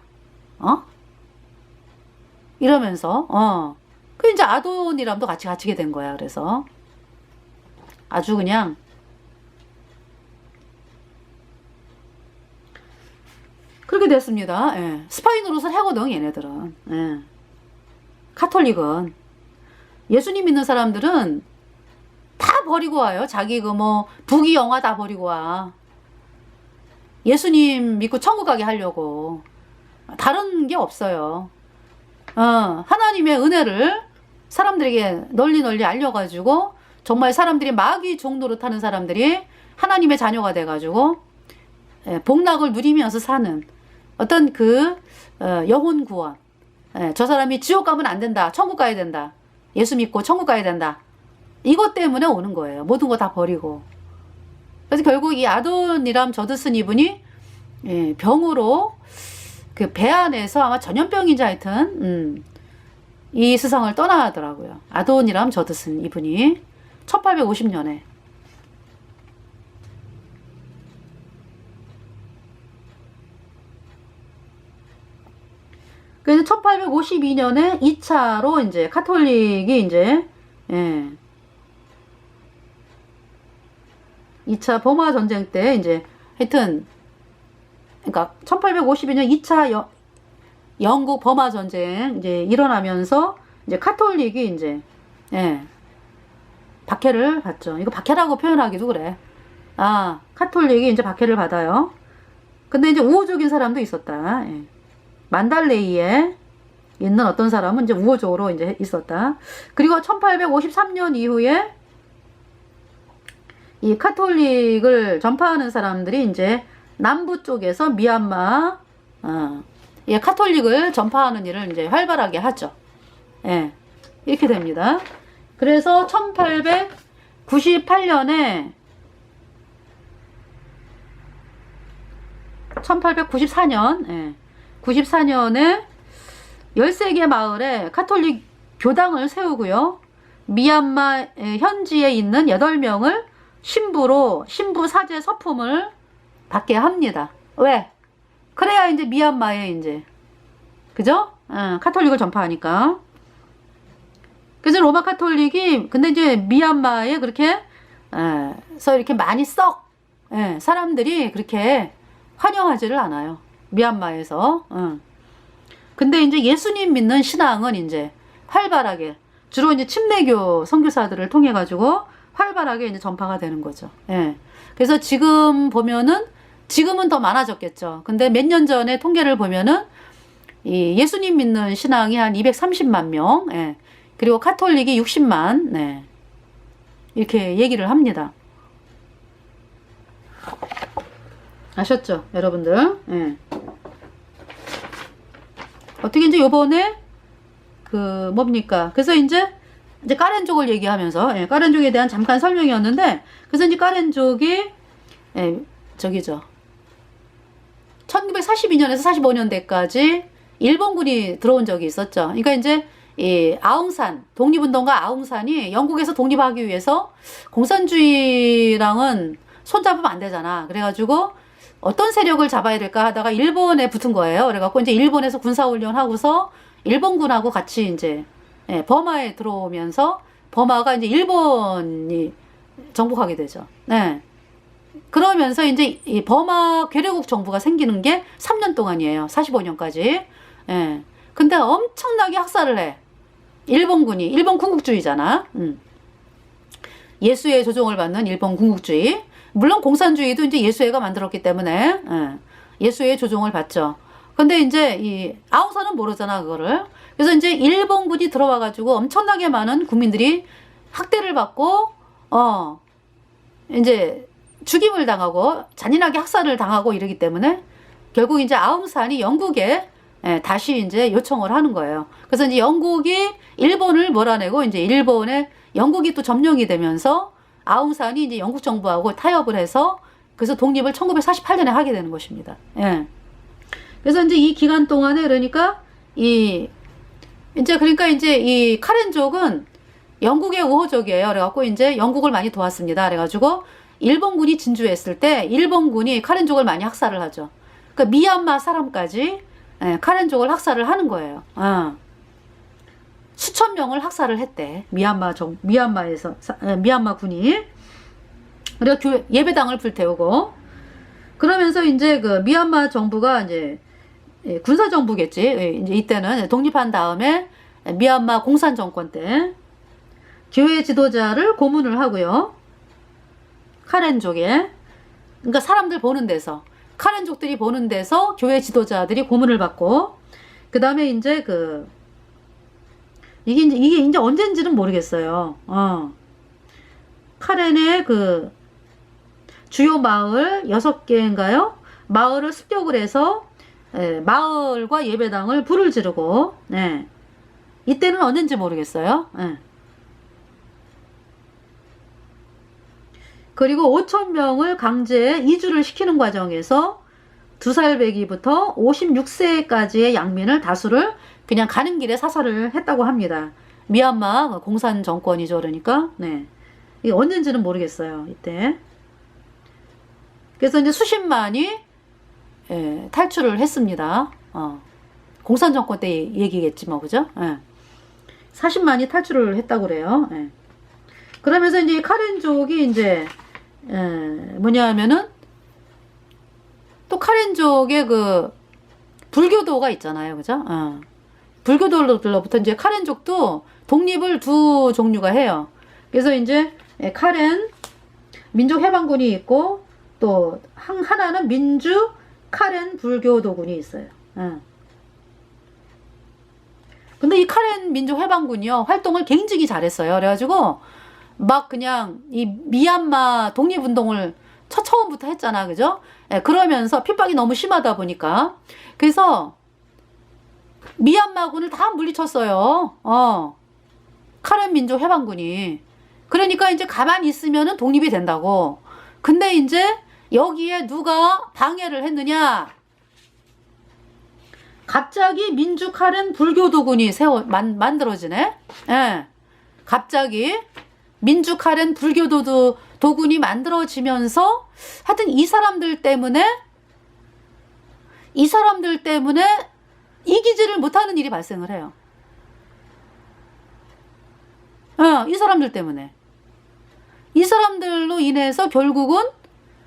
이러면서 그 이제 아도니람도 같이 갇히게 된 거야. 그래서 아주 그냥 그렇게 됐습니다. 스파이 노릇을 하거든, 얘네들은. 카톨릭은. 예수님 믿는 사람들은 다 버리고 와요. 자기 부귀 영화 다 버리고 와. 예수님 믿고 천국 가게 하려고. 다른 게 없어요. 하나님의 은혜를 사람들에게 널리 알려가지고 정말 사람들이 마귀 종노릇 하는 사람들이 하나님의 자녀가 돼가지고 복락을 누리면서 사는 어떤 영혼 구원. 저 사람이 지옥 가면 안 된다. 천국 가야 된다. 예수 믿고 천국 가야 된다. 이것 때문에 오는 거예요. 모든 거 다 버리고. 그래서 결국 이 아도니람 저드슨 이분이 병으로 그 배 안에서 아마 전염병인지 하여튼 이 세상을 떠나더라고요. 아도니람 저드슨 이분이 1850년에. 그래서 1852년에 2차로 이제 카톨릭이 이제, 예. 2차 버마 전쟁 때 이제, 하여튼, 그러니까 1852년 2차 영국 버마 전쟁 이제 일어나면서 이제 카톨릭이 이제, 예. 박해를 받죠. 이거 박해라고 표현하기도 그래. 아, 카톨릭이 이제 박해를 받아요. 근데 이제 우호적인 사람도 있었다. 예. 만달레이에 있는 어떤 사람은 이제 우호적으로 이제 있었다. 그리고 1853년 이후에 이 카톨릭을 전파하는 사람들이 이제 남부 쪽에서 미얀마, 예, 카톨릭을 전파하는 일을 이제 활발하게 하죠. 예, 이렇게 됩니다. 그래서 1894년에 94년에 13개 마을에 카톨릭 교당을 세우고요. 미얀마 현지에 있는 8명을 신부 사제 서품을 받게 합니다. 왜? 그래야 이제 미얀마에 이제, 그죠? 카톨릭을 전파하니까. 그래서 로마 카톨릭이, 근데 이제 미얀마에 그렇게, 이렇게 많이 사람들이 그렇게 환영하지를 않아요. 미얀마에서. 근데 이제 예수님 믿는 신앙은 이제 활발하게, 주로 이제 침례교 선교사들을 통해 가지고 활발하게 이제 전파가 되는 거죠. 예. 그래서 지금 보면은, 지금은 더 많아졌겠죠. 근데 몇 년 전에 통계를 보면은, 이 예수님 믿는 신앙이 한 230만 명, 예. 그리고 카톨릭이 60만, 네. 이렇게 얘기를 합니다. 아셨죠? 여러분들? 예. 어떻게 이제 요번에, 뭡니까? 그래서 이제 까렌족을 얘기하면서, 예, 까렌족에 대한 잠깐 설명이었는데, 그래서 이제 까렌족이, 예, 저기죠. 1942년에서 45년대까지 일본군이 들어온 적이 있었죠. 그러니까 이제 이 아웅산, 독립운동가 아웅산이 영국에서 독립하기 위해서 공산주의랑은 손잡으면 안 되잖아. 그래가지고 어떤 세력을 잡아야 될까 하다가 일본에 붙은 거예요. 그래갖고 이제 일본에서 군사훈련하고서 일본군하고 같이 이제, 예, 버마에 들어오면서 버마가 이제 일본이 정복하게 되죠. 네. 그러면서 이제 이 버마 괴뢰국 정부가 생기는 게 3년 동안이에요. 45년까지. 예. 근데 엄청나게 학살을 해. 일본군이. 일본 군국주의잖아. 예수의 조종을 받는 일본 군국주의. 물론 공산주의도 이제 예수회가 만들었기 때문에, 예, 예수의 조종을 받죠. 근데 이제 이 아웅산은 모르잖아, 그거를. 그래서 이제 일본군이 들어와가지고 엄청나게 많은 국민들이 학대를 받고, 이제 죽임을 당하고 잔인하게 학살을 당하고 이러기 때문에 결국 이제 아웅산이 영국에, 예, 다시 이제 요청을 하는 거예요. 그래서 이제 영국이 일본을 몰아내고 이제 영국이 또 점령이 되면서 아웅산이 이제 영국 정부하고 타협을 해서 그래서 독립을 1948년에 하게 되는 것입니다. 예. 그래서 이제 이 기간 동안에 그러니까 이 카렌족은 영국의 우호적이에요. 그래갖고 이제 영국을 많이 도왔습니다. 그래가지고 일본군이 진주했을 때 일본군이 카렌족을 많이 학살을 하죠. 그러니까 미얀마 사람까지, 예, 카렌족을 학살을 하는 거예요. 수천 명을 학살을 했대. 미얀마 군이. 그리고 예배당을 불태우고. 그러면서 이제 그 미얀마 정부가 이제, 예, 군사 정부겠지. 예, 이제 이때는 독립한 다음에 미얀마 공산 정권 때 교회 지도자를 고문을 하고요. 카렌족에. 그러니까 사람들 보는 데서, 카렌족들이 보는 데서 교회 지도자들이 고문을 받고, 그 다음에 이제 이게 이제 언젠지는 모르겠어요. 카렌의 주요 마을 6개인가요? 마을을 습격을 해서, 예, 마을과 예배당을 불을 지르고, 네. 이때는 언젠지 모르겠어요. 예. 그리고 5,000명을 강제 이주를 시키는 과정에서 2살배기부터 56세까지의 양민을 다수를 그냥 가는 길에 사살을 했다고 합니다. 미얀마 공산 정권이죠. 그러니까, 네. 이게 언젠지는 모르겠어요. 이때. 그래서 이제 수십만이 탈출을 했습니다. 공산 정권 때 얘기겠지 뭐, 그죠? 40만이 탈출을 했다고 그래요. 그러면서 이제 카렌족이 이제 뭐냐 하면은 또 카렌족의 그 불교도가 있잖아요, 그죠? 불교도로부터 이제 카렌족도 독립을 두 종류가 해요. 그래서 이제 카렌 민족해방군이 있고 또 하나는 민주 카렌 불교도군이 있어요. 근데 이 카렌 민족해방군이요 활동을 굉장히 잘했어요. 그래가지고 막 그냥 이 미얀마 독립운동을 처음부터 했잖아, 그죠? 그러면서 핍박이 너무 심하다 보니까 그래서 미얀마군을 다 물리쳤어요. 카렌 민족 해방군이. 그러니까 이제 가만히 있으면은 독립이 된다고. 근데 이제 여기에 누가 방해를 했느냐? 갑자기 민주 카렌 불교도군이 만들어지네. 갑자기 민주 카렌 불교도군이 만들어지면서 하여튼 이 사람들 때문에 이기지를 못하는 일이 발생을 해요. 이 사람들 때문에. 이 사람들로 인해서 결국은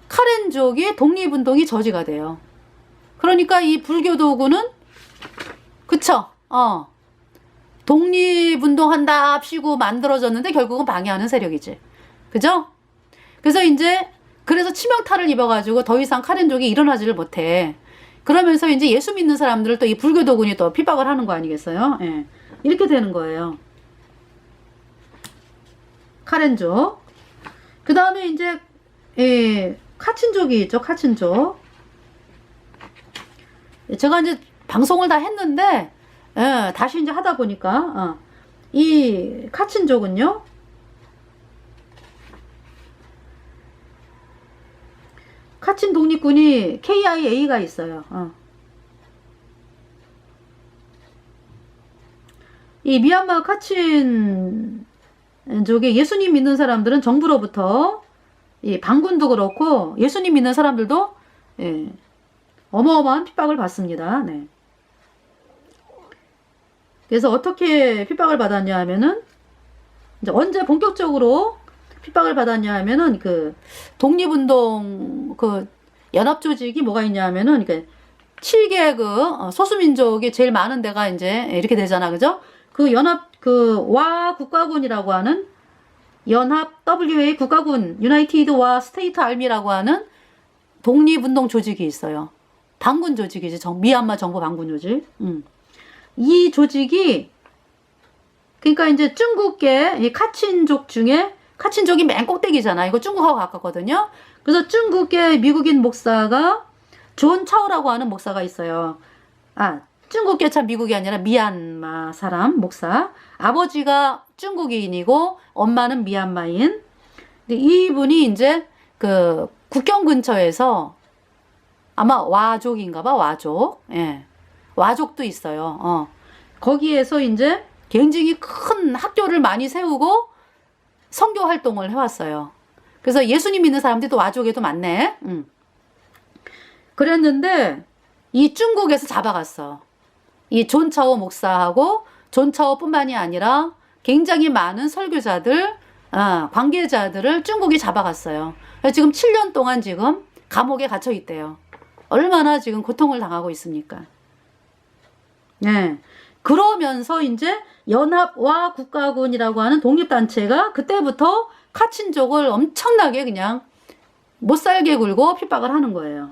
카렌족의 독립운동이 저지가 돼요. 그러니까 이 불교도군은 그쵸? 독립운동한답시고 만들어졌는데 결국은 방해하는 세력이지. 그죠? 그래서 치명타를 입어가지고 더 이상 카렌족이 일어나지를 못해. 그러면서 이제 예수 믿는 사람들을 또 이 불교도군이 또 핍박을 하는 거 아니겠어요? 이렇게 되는 거예요. 카렌족. 그 다음에 이제, 카친족이 있죠, 카친족. 제가 이제 방송을 다 했는데, 다시 이제 하다 보니까, 이 카친족은요, 카친 독립군이 KIA가 있어요. 이 미얀마 카친 쪽에 예수님 믿는 사람들은 정부로부터 이 반군도 그렇고 예수님 믿는 사람들도 어마어마한 핍박을 받습니다. 네. 그래서 어떻게 핍박을 받았냐 하면은 이제 언제 본격적으로 핍박을 받았냐 하면은 그 독립운동 그 연합조직이 뭐가 있냐 하면은 그러니까 7개 그 소수민족이 제일 많은 데가 이제 이렇게 되잖아, 그죠? 그 연합 그 와 국가군이라고 하는 연합 WA 국가군 유나이티드 와 스테이트 아미라고 하는 독립운동 조직이 있어요. 반군 조직이지, 미얀마 정부 반군 조직. 이 조직이 그러니까 이제 중국계 이 카친족 중에 카친족이 맨 꼭대기잖아. 이거 중국하고 가깝거든요. 그래서 중국계 미국인 목사가 존 차오라고 하는 목사가 있어요. 중국계 참 미국이 아니라 미얀마 사람 목사. 아버지가 중국인이고 엄마는 미얀마인. 근데 이분이 이제 그 국경 근처에서 아마 와족인가 봐, 와족. 와족도 있어요. 거기에서 이제 굉장히 큰 학교를 많이 세우고 선교 활동을 해왔어요. 그래서 예수님 믿는 사람들이 또 와족에도 많네. 그랬는데 이 중국에서 잡아갔어. 이 존차오 목사하고 존차오뿐만이 아니라 굉장히 많은 설교자들, 관계자들을 중국이 잡아갔어요. 그래서 지금 7년 동안 지금 감옥에 갇혀 있대요. 얼마나 지금 고통을 당하고 있습니까? 그러면서 이제 연합와 국가군이라고 하는 독립단체가 그때부터 카친족을 엄청나게 그냥 못살게 굴고 핍박을 하는 거예요.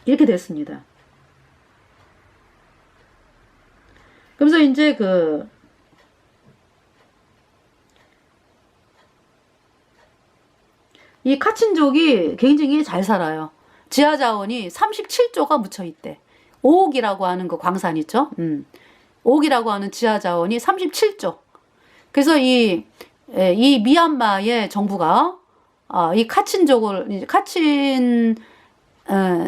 이렇게 됐습니다. 그러면서 이제 이 카친족이 굉장히 잘 살아요. 지하 자원이 37조가 묻혀 있대. 오옥이라고 하는 그 광산 있죠? 오옥이라고 하는 지하 자원이 37조. 그래서 이 미얀마의 정부가 이 카친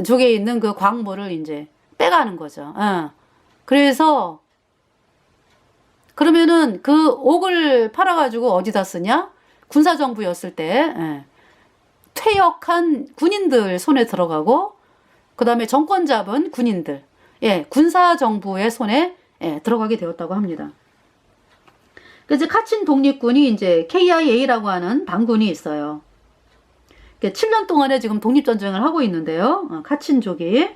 쪽에 있는 그 광물을 이제 빼가는 거죠. 그래서 그러면은 그 옥을 팔아가지고 어디다 쓰냐? 군사정부였을 때 예. 퇴역한 군인들 손에 들어가고 그 다음에 정권 잡은 군인들, 예, 군사정부의 손에 예, 들어가게 되었다고 합니다. 그래서 카친 독립군이 이제 KIA라고 하는 반군이 있어요. 7년 동안에 지금 독립전쟁을 하고 있는데요. 카친족이.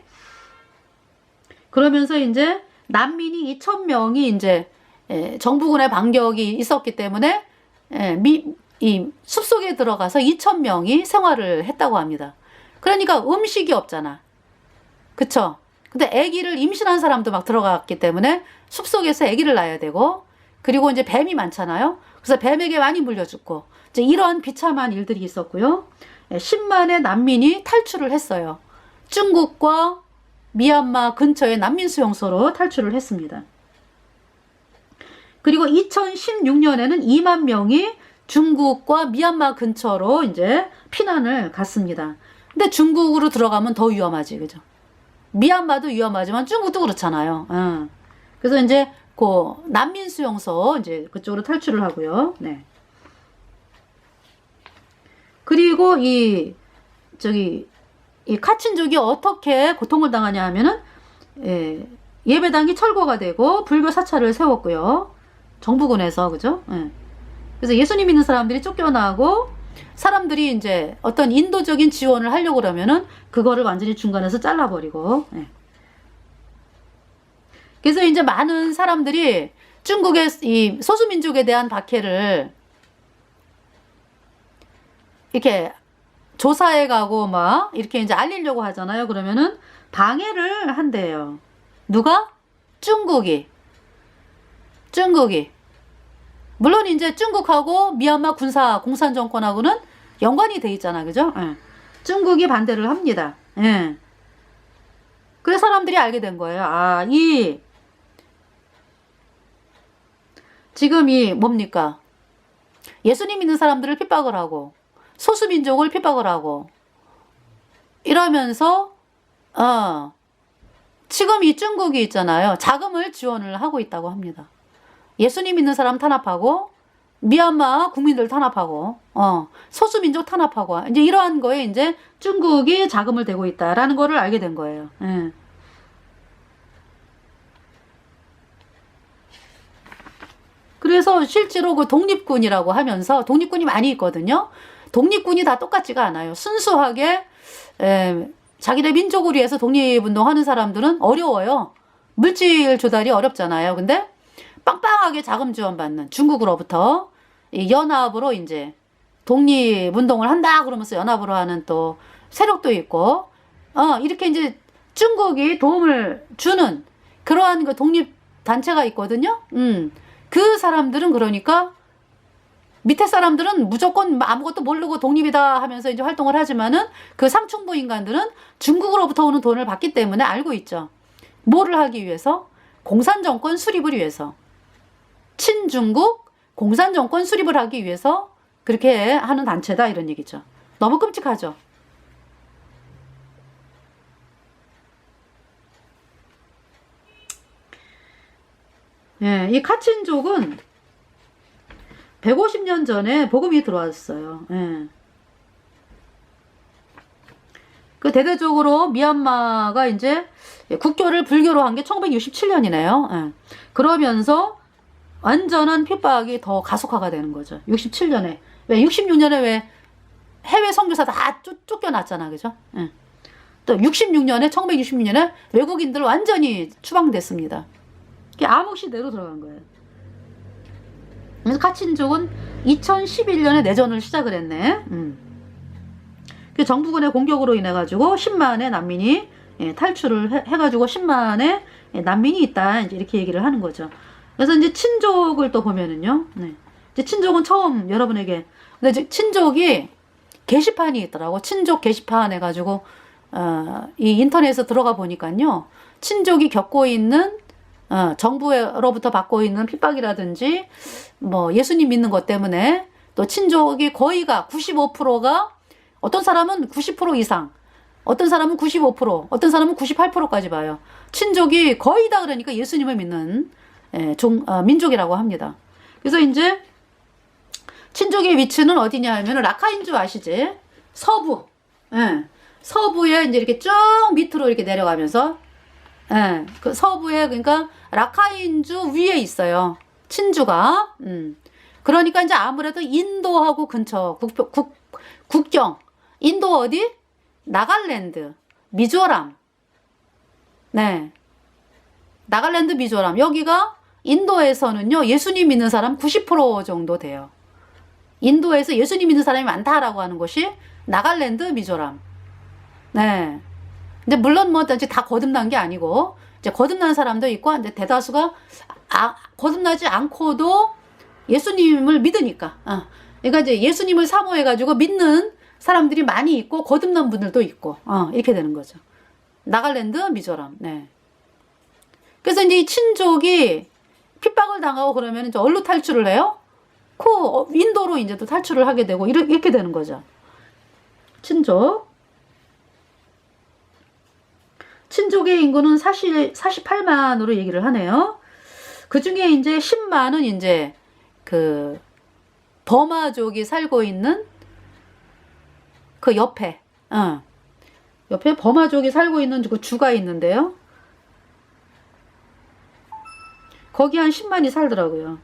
그러면서 이제 난민이 2,000명이 이제 정부군의 반격이 있었기 때문에 이 숲속에 들어가서 2,000명이 생활을 했다고 합니다. 그러니까 음식이 없잖아. 그쵸? 근데 아기를 임신한 사람도 막 들어갔기 때문에 숲속에서 아기를 낳아야 되고, 그리고 이제 뱀이 많잖아요. 그래서 뱀에게 많이 물려 죽고, 이제 이런 비참한 일들이 있었고요. 10만의 난민이 탈출을 했어요. 중국과 미얀마 근처의 난민 수용소로 탈출을 했습니다. 그리고 2016년에는 2만 명이 중국과 미얀마 근처로 이제 피난을 갔습니다. 근데 중국으로 들어가면 더 위험하지, 그죠? 미얀마도 위험하지만 중국도 그렇잖아요. 그래서 이제 그 난민 수용소 이제 그쪽으로 탈출을 하고요. 네. 그리고 이 카친족이 어떻게 고통을 당하냐 하면은 예배당이 철거가 되고 불교 사찰을 세웠고요. 정부군에서, 그죠? 그래서 예수님 믿는 사람들이 쫓겨나고 사람들이 이제 어떤 인도적인 지원을 하려고 그러면은 그거를 완전히 중간에서 잘라버리고. 그래서 이제 많은 사람들이 중국의 이 소수민족에 대한 박해를 이렇게 조사해 가고 막 이렇게 이제 알리려고 하잖아요. 그러면은 방해를 한대요. 누가? 중국이. 물론 이제 중국하고 미얀마 군사 공산 정권하고는 연관이 돼 있잖아. 그죠? 중국이 반대를 합니다. 그래서 사람들이 알게 된 거예요. 아, 지금 뭡니까? 예수님 믿는 사람들을 핍박을 하고 소수민족을 핍박을 하고 이러면서 지금 이 중국이 있잖아요. 자금을 지원을 하고 있다고 합니다. 예수님 믿는 사람 탄압하고 미얀마 국민들 탄압하고 소수민족 탄압하고 이제 이러한 거에 이제 중국이 자금을 대고 있다라는 거를 알게 된 거예요. 그래서 실제로 그 독립군이라고 하면서 독립군이 많이 있거든요. 독립군이 다 똑같지가 않아요. 순수하게 자기네 민족을 위해서 독립운동하는 사람들은 어려워요. 물질 조달이 어렵잖아요. 근데 빵빵하게 자금 지원받는 중국으로부터 이 연합으로 이제 독립운동을 한다 그러면서 연합으로 하는 또 세력도 있고 이렇게 이제 중국이 도움을 주는 그러한 그 독립단체가 있거든요. 그 사람들은 그러니까 밑에 사람들은 무조건 아무것도 모르고 독립이다 하면서 이제 활동을 하지만은 그 상층부 인간들은 중국으로부터 오는 돈을 받기 때문에 알고 있죠. 뭐를 하기 위해서? 공산정권 수립을 위해서. 친중국 공산정권 수립을 하기 위해서 그렇게 하는 단체다 이런 얘기죠. 너무 끔찍하죠. 예, 이 카친족은 150년 전에 복음이 들어왔어요. 예. 그 대대적으로 미얀마가 이제 국교를 불교로 한 게 1967년이네요. 예. 그러면서 완전한 핍박이 더 가속화가 되는 거죠. 67년에. 왜 66년에 왜 해외 선교사 다 쫓겨났잖아. 그죠? 예. 또 66년에 1966년에 외국인들 완전히 추방됐습니다. 암흑시대로 들어간 거예요. 그래서 카친족은 2011년에 내전을 시작을 했네. 그 정부군의 공격으로 인해 가지고 10만의 난민이 탈출을 해가지고 10만의 난민이 있다 이렇게 얘기를 하는 거죠. 그래서 이제 친족을 또 보면은요. 이제 친족은 처음 여러분에게 근데 이제 친족이 게시판이 있더라고. 친족 게시판 해가지고 이 인터넷에 들어가 보니까요. 친족이 겪고 있는 정부로부터 받고 있는 핍박이라든지 뭐 예수님 믿는 것 때문에 또 친족이 거의가 95%가 어떤 사람은 90% 이상 어떤 사람은 95% 어떤 사람은 98%까지 봐요. 친족이 거의 다 그러니까 예수님을 믿는 민족이라고 합니다. 그래서 이제 친족의 위치는 어디냐 하면 라카인주 아시지? 서부. 예. 서부에 이제 이렇게 쭉 밑으로 이렇게 내려가면서, 예. 그 서부에, 그러니까 라카인주 위에 있어요. 친주가. 그러니까 이제 아무래도 인도하고 근처, 국경. 인도 어디? 나갈랜드, 미조람. 네. 나갈랜드, 미조람. 여기가 인도에서는요, 예수님 믿는 사람 90% 정도 돼요. 인도에서 예수님 믿는 사람이 많다라고 하는 곳이 나갈랜드, 미조람. 네. 근데 물론 뭐 이제 다 거듭난 게 아니고 이제 거듭난 사람도 있고, 근데 대다수가 거듭나지 않고도 예수님을 믿으니까. 그러니까 이제 예수님을 사모해가지고 믿는 사람들이 많이 있고 거듭난 분들도 있고, 이렇게 되는 거죠. 나갈랜드, 미조람. 네. 그래서 이제 이 친족이 핍박을 당하고 그러면 이제 어디로 탈출을 해요? 인도로 이제 또 탈출을 하게 되고, 이렇게 되는 거죠. 친족. 친족의 인구는 사실 48만으로 얘기를 하네요. 그 중에 이제 10만은 이제 그 버마족이 살고 있는 그 옆에, 옆에 버마족이 살고 있는 그 주가 있는데요. 거기 한 10만이 살더라고요.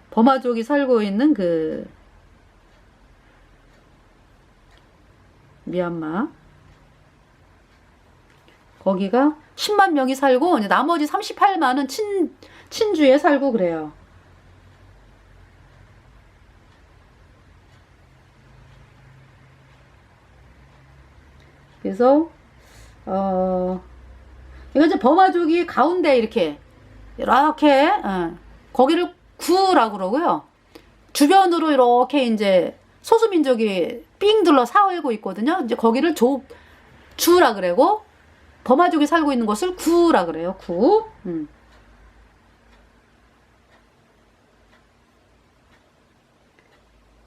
버마족이 살고 있는 그 미얀마, 거기가 10만 명이 살고 이제 나머지 38만은 친주에 살고 그래요. 그래서 이거 이제 버마족이 가운데 이렇게 거기를 구라고 그러고요. 주변으로 이렇게 이제 소수민족이 삥 둘러 살고 있거든요. 이제 거기를 주라 그래고, 버마족이 살고 있는 곳을 구라 그래요. 구.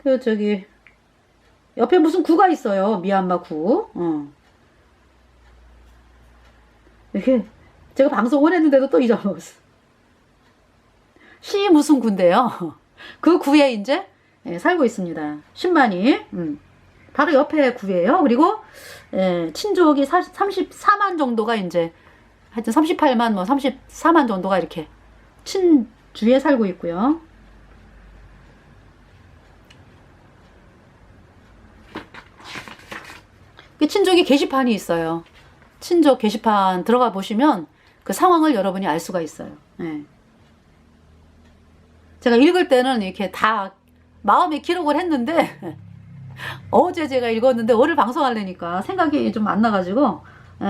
그 저기 옆에 무슨 구가 있어요. 미얀마 구. 이렇게 제가 방송을 했는데도 또 잊어먹었어. 시 무슨 구인데요. 그 구에 이제 살고 있습니다. 10만이. 바로 옆에 구예요. 그리고 친족이 34만 정도가 이제 하여튼 38만 뭐 34만 정도가 이렇게 친주에 살고 있고요. 친족이 게시판이 있어요. 친족 게시판 들어가 보시면 그 상황을 여러분이 알 수가 있어요. 제가 읽을 때는 이렇게 다 마음에 기록을 했는데 어제 제가 읽었는데 오늘 방송하려니까 생각이 좀 안 나가지고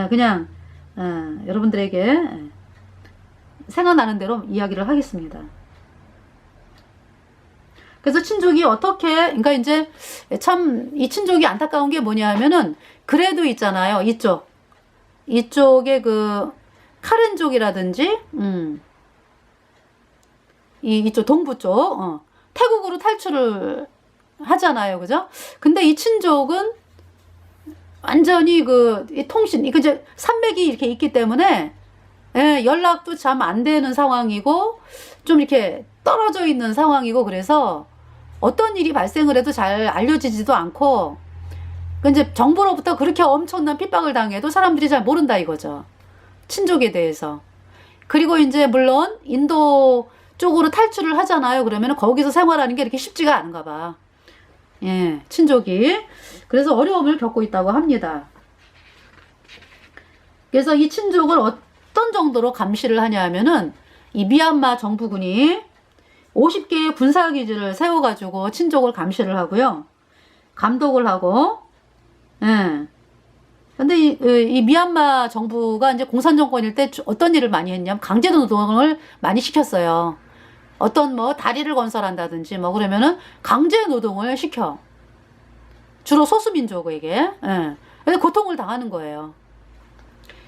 그냥 여러분들에게 생각나는 대로 이야기를 하겠습니다. 그래서 친족이 어떻게, 그러니까 이제 참 이 친족이 안타까운 게 뭐냐 하면은, 그래도 있잖아요. 이쪽에 그 카렌족이라든지 이쪽 동부 쪽 태국으로 탈출을 하잖아요. 그죠? 근데 이 친족은 완전히 이 통신, 이제 산맥이 이렇게 있기 때문에 연락도 참 안 되는 상황이고 좀 이렇게 떨어져 있는 상황이고, 그래서 어떤 일이 발생을 해도 잘 알려지지도 않고, 이제 정부로부터 그렇게 엄청난 핍박을 당해도 사람들이 잘 모른다 이거죠. 친족에 대해서. 그리고 이제 물론 인도 쪽으로 탈출을 하잖아요. 그러면 거기서 생활하는 게 이렇게 쉽지가 않은가 봐. 친족이. 그래서 어려움을 겪고 있다고 합니다. 그래서 이 친족을 어떤 정도로 감시를 하냐 하면은, 이 미얀마 정부군이 50개의 군사기지를 세워가지고 친족을 감시를 하고요. 감독을 하고, 근데 이 미얀마 정부가 이제 공산 정권일 때 어떤 일을 많이 했냐면 강제 노동을 많이 시켰어요. 어떤 뭐 다리를 건설한다든지 뭐 그러면은 강제 노동을 시켜. 주로 소수민족에게. 그래서 고통을 당하는 거예요.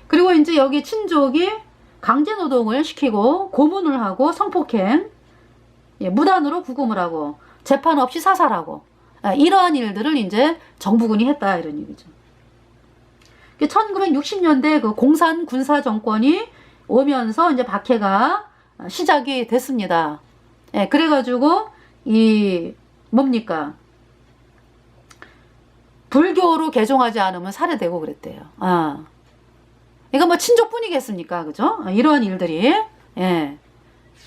그리고 이제 여기 친족이 강제 노동을 시키고 고문을 하고 성폭행, 무단으로 구금을 하고 재판 없이 사살하고, 이러한 일들을 이제 정부군이 했다 이런 얘기죠. 1960년대 그 공산 군사 정권이 오면서 이제 박해가 시작이 됐습니다. 예, 그래가지고 이 뭡니까? 불교로 개종하지 않으면 살해되고 그랬대요. 아. 이거 뭐 친족뿐이겠습니까? 그죠? 이러한 일들이. 예.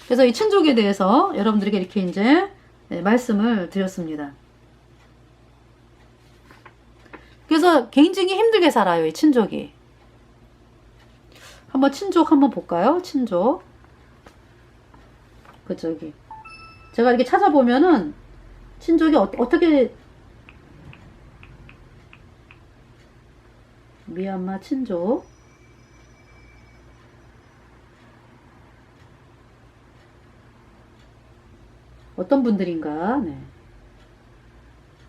그래서 이 친족에 대해서 여러분들에게 이렇게 이제 말씀을 드렸습니다. 그래서 굉장히 힘들게 살아요, 이 친족이. 한번 친족 한번 볼까요? 친족. 저기. 제가 이렇게 찾아보면은 친족이 어떻게 미얀마 친족. 어떤 분들인가. 네.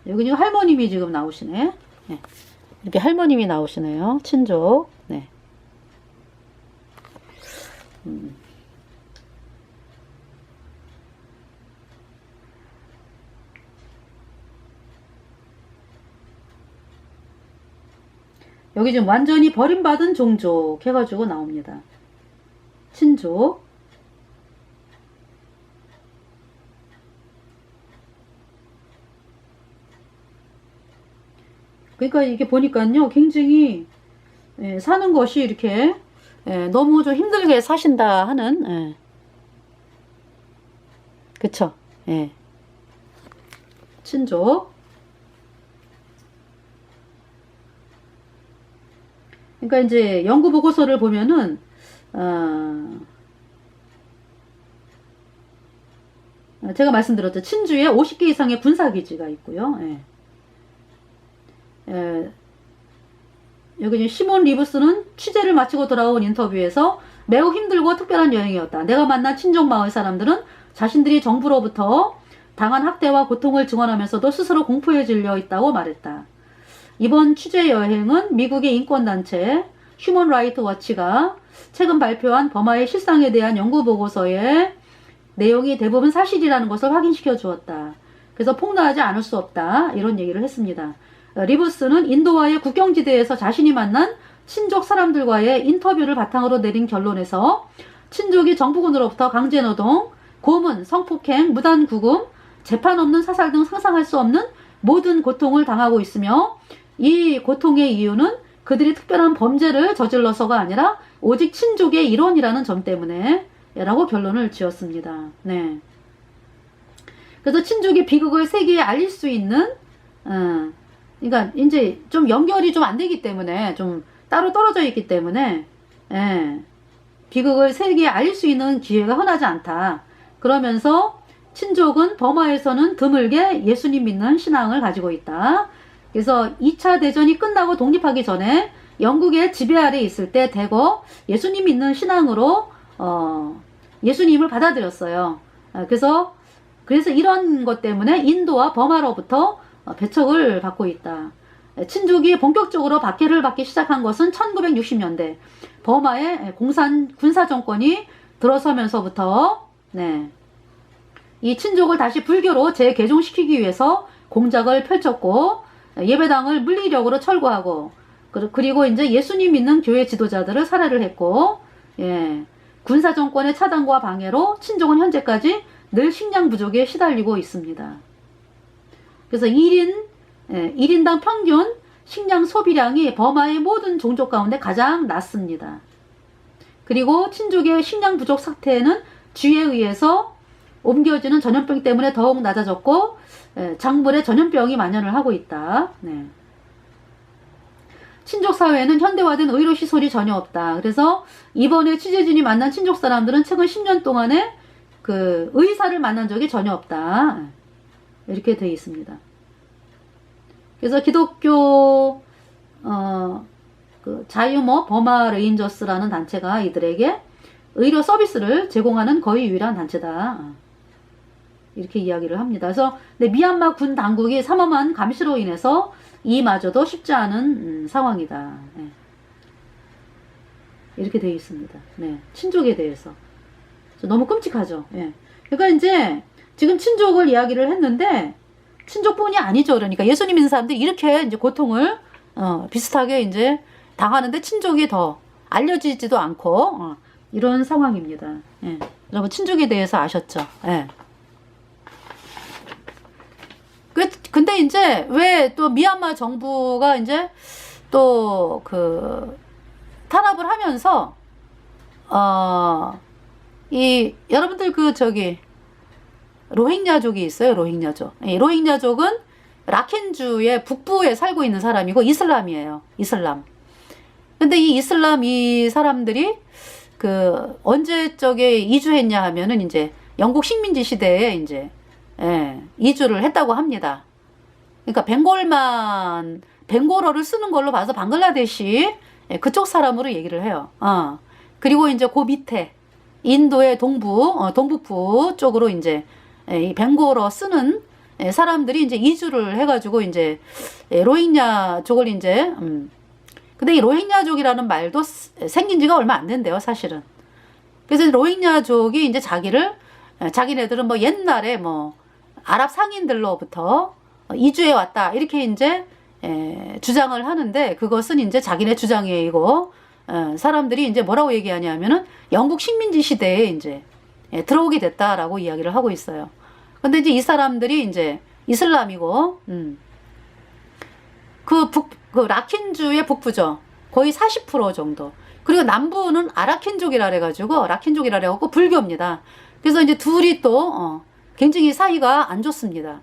여기 지금 할머님이 지금 나오시네. 네. 이렇게 할머님이 나오시네요. 친족. 네. 여기 지금 완전히 버림받은 종족 해가지고 나옵니다. 친족. 그러니까 이게 보니까요, 굉장히 사는 것이 이렇게 너무 좀 힘들게 사신다 하는, 그쵸? 친족. 그러니까 이제 연구 보고서를 보면은 제가 말씀드렸죠. 친주에 50개 이상의 군사기지가 있고요. 여기 시몬 리브스는 취재를 마치고 돌아온 인터뷰에서 매우 힘들고 특별한 여행이었다. 내가 만난 친족 마을 사람들은 자신들이 정부로부터 당한 학대와 고통을 증언하면서도 스스로 공포에 질려 있다고 말했다. 이번 취재 여행은 미국의 인권단체 휴먼 라이트 워치가 최근 발표한 버마의 실상에 대한 연구 보고서의 내용이 대부분 사실이라는 것을 확인시켜 주었다. 그래서 폭로하지 않을 수 없다. 이런 얘기를 했습니다. 리브스는 인도와의 국경지대에서 자신이 만난 친족 사람들과의 인터뷰를 바탕으로 내린 결론에서 친족이 정부군으로부터 강제노동, 고문, 성폭행, 무단구금, 재판 없는 사살 등 상상할 수 없는 모든 고통을 당하고 있으며 이 고통의 이유는 그들이 특별한 범죄를 저질러서가 아니라 오직 친족의 일원이라는 점 때문에 라고 결론을 지었습니다. 네. 그래서 친족의 비극을 세계에 알릴 수 있는 그러니까 이제 좀 연결이 좀 안 되기 때문에 좀 따로 떨어져 있기 때문에 비극을 세계에 알릴 수 있는 기회가 흔하지 않다. 그러면서 친족은 버마에서는 드물게 예수님 믿는 신앙을 가지고 있다. 그래서 2차 대전이 끝나고 독립하기 전에 영국의 지배 아래 있을 때 대거 예수님 믿는 신앙으로 예수님을 받아들였어요. 그래서 이런 것 때문에 인도와 버마로부터 배척을 받고 있다. 친족이 본격적으로 박해를 받기 시작한 것은 1960년대 버마의 군사 정권이 들어서면서부터 이 친족을 다시 불교로 재개종시키기 위해서 공작을 펼쳤고 예배당을 물리력으로 철거하고 그리고 이제 예수님 믿는 교회 지도자들을 살해를 했고 군사 정권의 차단과 방해로 친족은 현재까지 늘 식량 부족에 시달리고 있습니다. 그래서 1인당 평균 식량 소비량이 버마의 모든 종족 가운데 가장 낮습니다. 그리고 친족의 식량 부족 사태는 쥐에 의해서 옮겨지는 전염병 때문에 더욱 낮아졌고 작물에 전염병이 만연을 하고 있다. 친족 사회에는 현대화된 의료 시설이 전혀 없다. 그래서 이번에 취재진이 만난 친족 사람들은 최근 10년 동안에 그 의사를 만난 적이 전혀 없다. 이렇게 되어 있습니다. 그래서 기독교 그 자유모 버마 레인저스라는 단체가 이들에게 의료 서비스를 제공하는 거의 유일한 단체다. 이렇게 이야기를 합니다. 그래서 미얀마 군 당국이 삼엄한 감시로 인해서 이마저도 쉽지 않은 상황이다. 이렇게 되어 있습니다. 친족에 대해서 너무 끔찍하죠. 그러니까 이제 지금 친족을 이야기를 했는데 친족뿐이 아니죠. 그러니까 예수님 믿는 사람들이 이렇게 이제 고통을 비슷하게 이제 당하는데 친족이 더 알려지지도 않고 이런 상황입니다. 예. 여러분 친족에 대해서 아셨죠? 예. 근데 이제 왜 또 미얀마 정부가 이제 또 그 탄압을 하면서 이 여러분들 그 저기 로힝야족이 있어요. 로힝야족. 이 로힝야족은 라켄주의 북부에 살고 있는 사람이고 이슬람이에요. 이슬람. 근데 이 이슬람 이 사람들이 그 언제 쪽에 이주했냐 하면은 이제 영국 식민지 시대에 이제 이주를 했다고 합니다. 그러니까 벵골어를 쓰는 걸로 봐서 방글라데시 그쪽 사람으로 얘기를 해요. 그리고 이제 그 밑에 인도의 동북부 쪽으로 이제 이 벵골어 쓰는 사람들이 이제 이주를 해가지고 이제 로힝야족을 이제 근데 이 로힝야족이라는 말도 생긴 지가 얼마 안 된대요, 사실은. 그래서 로힝야족이 이제 자기네들은 뭐 옛날에 뭐 아랍 상인들로부터 이주해 왔다 이렇게 이제 주장을 하는데 그것은 이제 자기네 주장이고 사람들이 이제 뭐라고 얘기하냐면은 영국 식민지 시대에 이제 들어오게 됐다라고 이야기를 하고 있어요. 근데 이제 이 사람들이 이제 이슬람이고 그 라킨주의 북부죠. 거의 40% 정도. 그리고 남부는 아라킨족이라 그래가지고 라킨족이라 그래갖고 불교입니다. 그래서 이제 둘이 또 굉장히 사이가 안 좋습니다.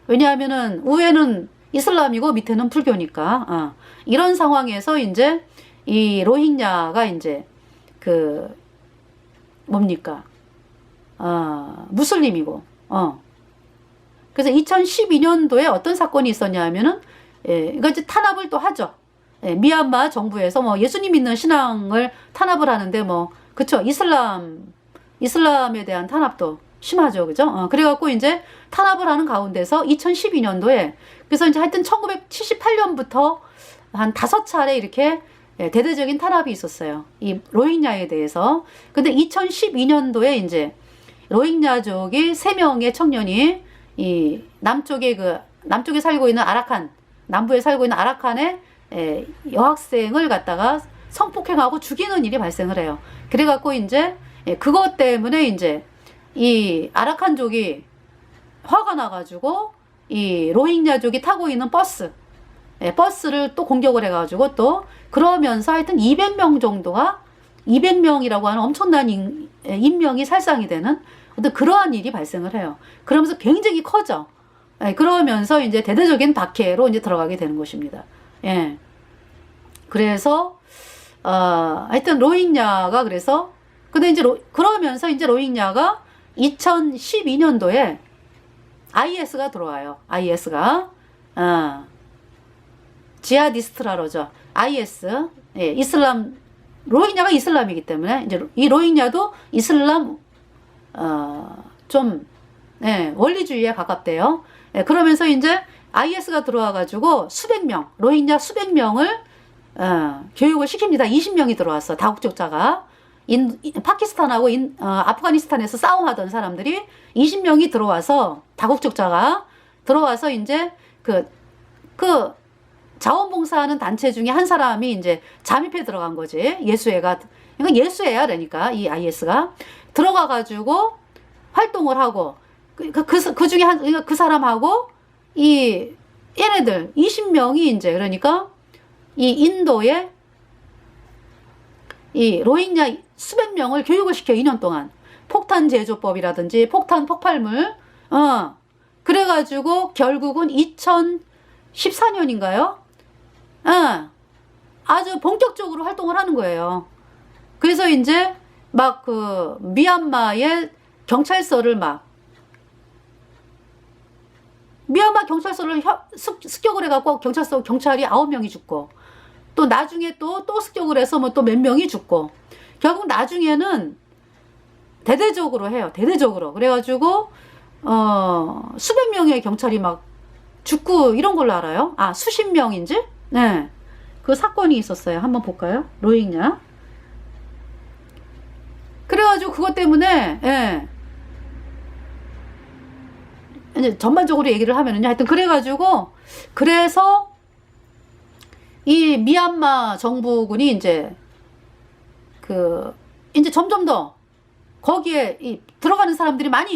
왜냐하면은 위에는 이슬람이고 밑에는 불교니까 이런 상황에서 이제 이 로힝야가 이제 그 뭡니까 무슬림이고 그래서 2012년도에 어떤 사건이 있었냐 하면은 이거 이제 탄압을 또 하죠. 미얀마 정부에서 뭐 예수님 믿는 신앙을 탄압을 하는데 뭐 그쵸 이슬람에 대한 탄압도 심하죠. 그죠? 그래갖고 이제 탄압을 하는 가운데서 2012년도에 그래서 이제 하여튼 1978년부터 한 5차례 이렇게 대대적인 탄압이 있었어요. 이 로힝야에 대해서. 근데 2012년도에 이제 로힝야족이 3명의 청년이 이 남쪽에 살고 있는 남부에 살고 있는 아라칸의 여학생을 갖다가 성폭행하고 죽이는 일이 발생을 해요. 그래갖고 이제 그것 때문에 이제 이 아라칸족이 화가 나가지고 이 로힝야족이 타고 있는 버스를 또 공격을 해가지고 또 그러면서 하여튼 200명이라고 하는 엄청난 인명이 살상이 되는 어떤 그러한 일이 발생을 해요. 그러면서 굉장히 커져. 그러면서 이제 대대적인 박해로 이제 들어가게 되는 것입니다. 예. 그래서 하여튼 로힝야가 그래서 근데 이제 그러면서 이제 로힝야가 2012년도에 IS가 들어와요. IS가 지하디스트라 그러죠. IS 이슬람 로힝야가 이슬람이기 때문에 이제 이 로힝야도 이슬람 좀 원리주의에 가깝대요. 그러면서 이제 IS가 들어와가지고 로힝야 수백 명을 교육을 시킵니다. 20명이 들어왔어. 다국적자가 파키스탄하고 아프가니스탄에서 싸움하던 사람들이 20명이 들어와서 다국적자가 들어와서 이제 그 자원봉사하는 단체 중에 한 사람이 이제 잠입해 들어간 거지. 예수애가 그러니까 예수애야 그러니까 이 IS가 들어가가지고 활동을 하고 그 중에 그 사람하고 얘네들 20명이 이제 그러니까 이 인도에 이 로힝야 수백 명을 교육을 시켜 2년 동안 폭탄 제조법이라든지 폭탄 폭발물 그래가지고 결국은 2014년인가요? 아주 본격적으로 활동을 하는 거예요. 그래서 이제 막 그 미얀마 경찰서를 습격을 해갖고 경찰이 9명이 죽고 또 나중에 또 습격을 해서 뭐 또 몇 명이 죽고 결국 나중에는 대대적으로 해요. 대대적으로. 그래가지고 수백 명의 경찰이 막 죽고 이런 걸로 알아요. 수십 명인지? 네. 그 사건이 있었어요. 한번 볼까요? 로힝야. 그래가지고 그것 때문에 이제 전반적으로 얘기를 하면은요. 하여튼 그래서 이 미얀마 정부군이 이제 이제 점점 더 거기에 들어가는 사람들이 많이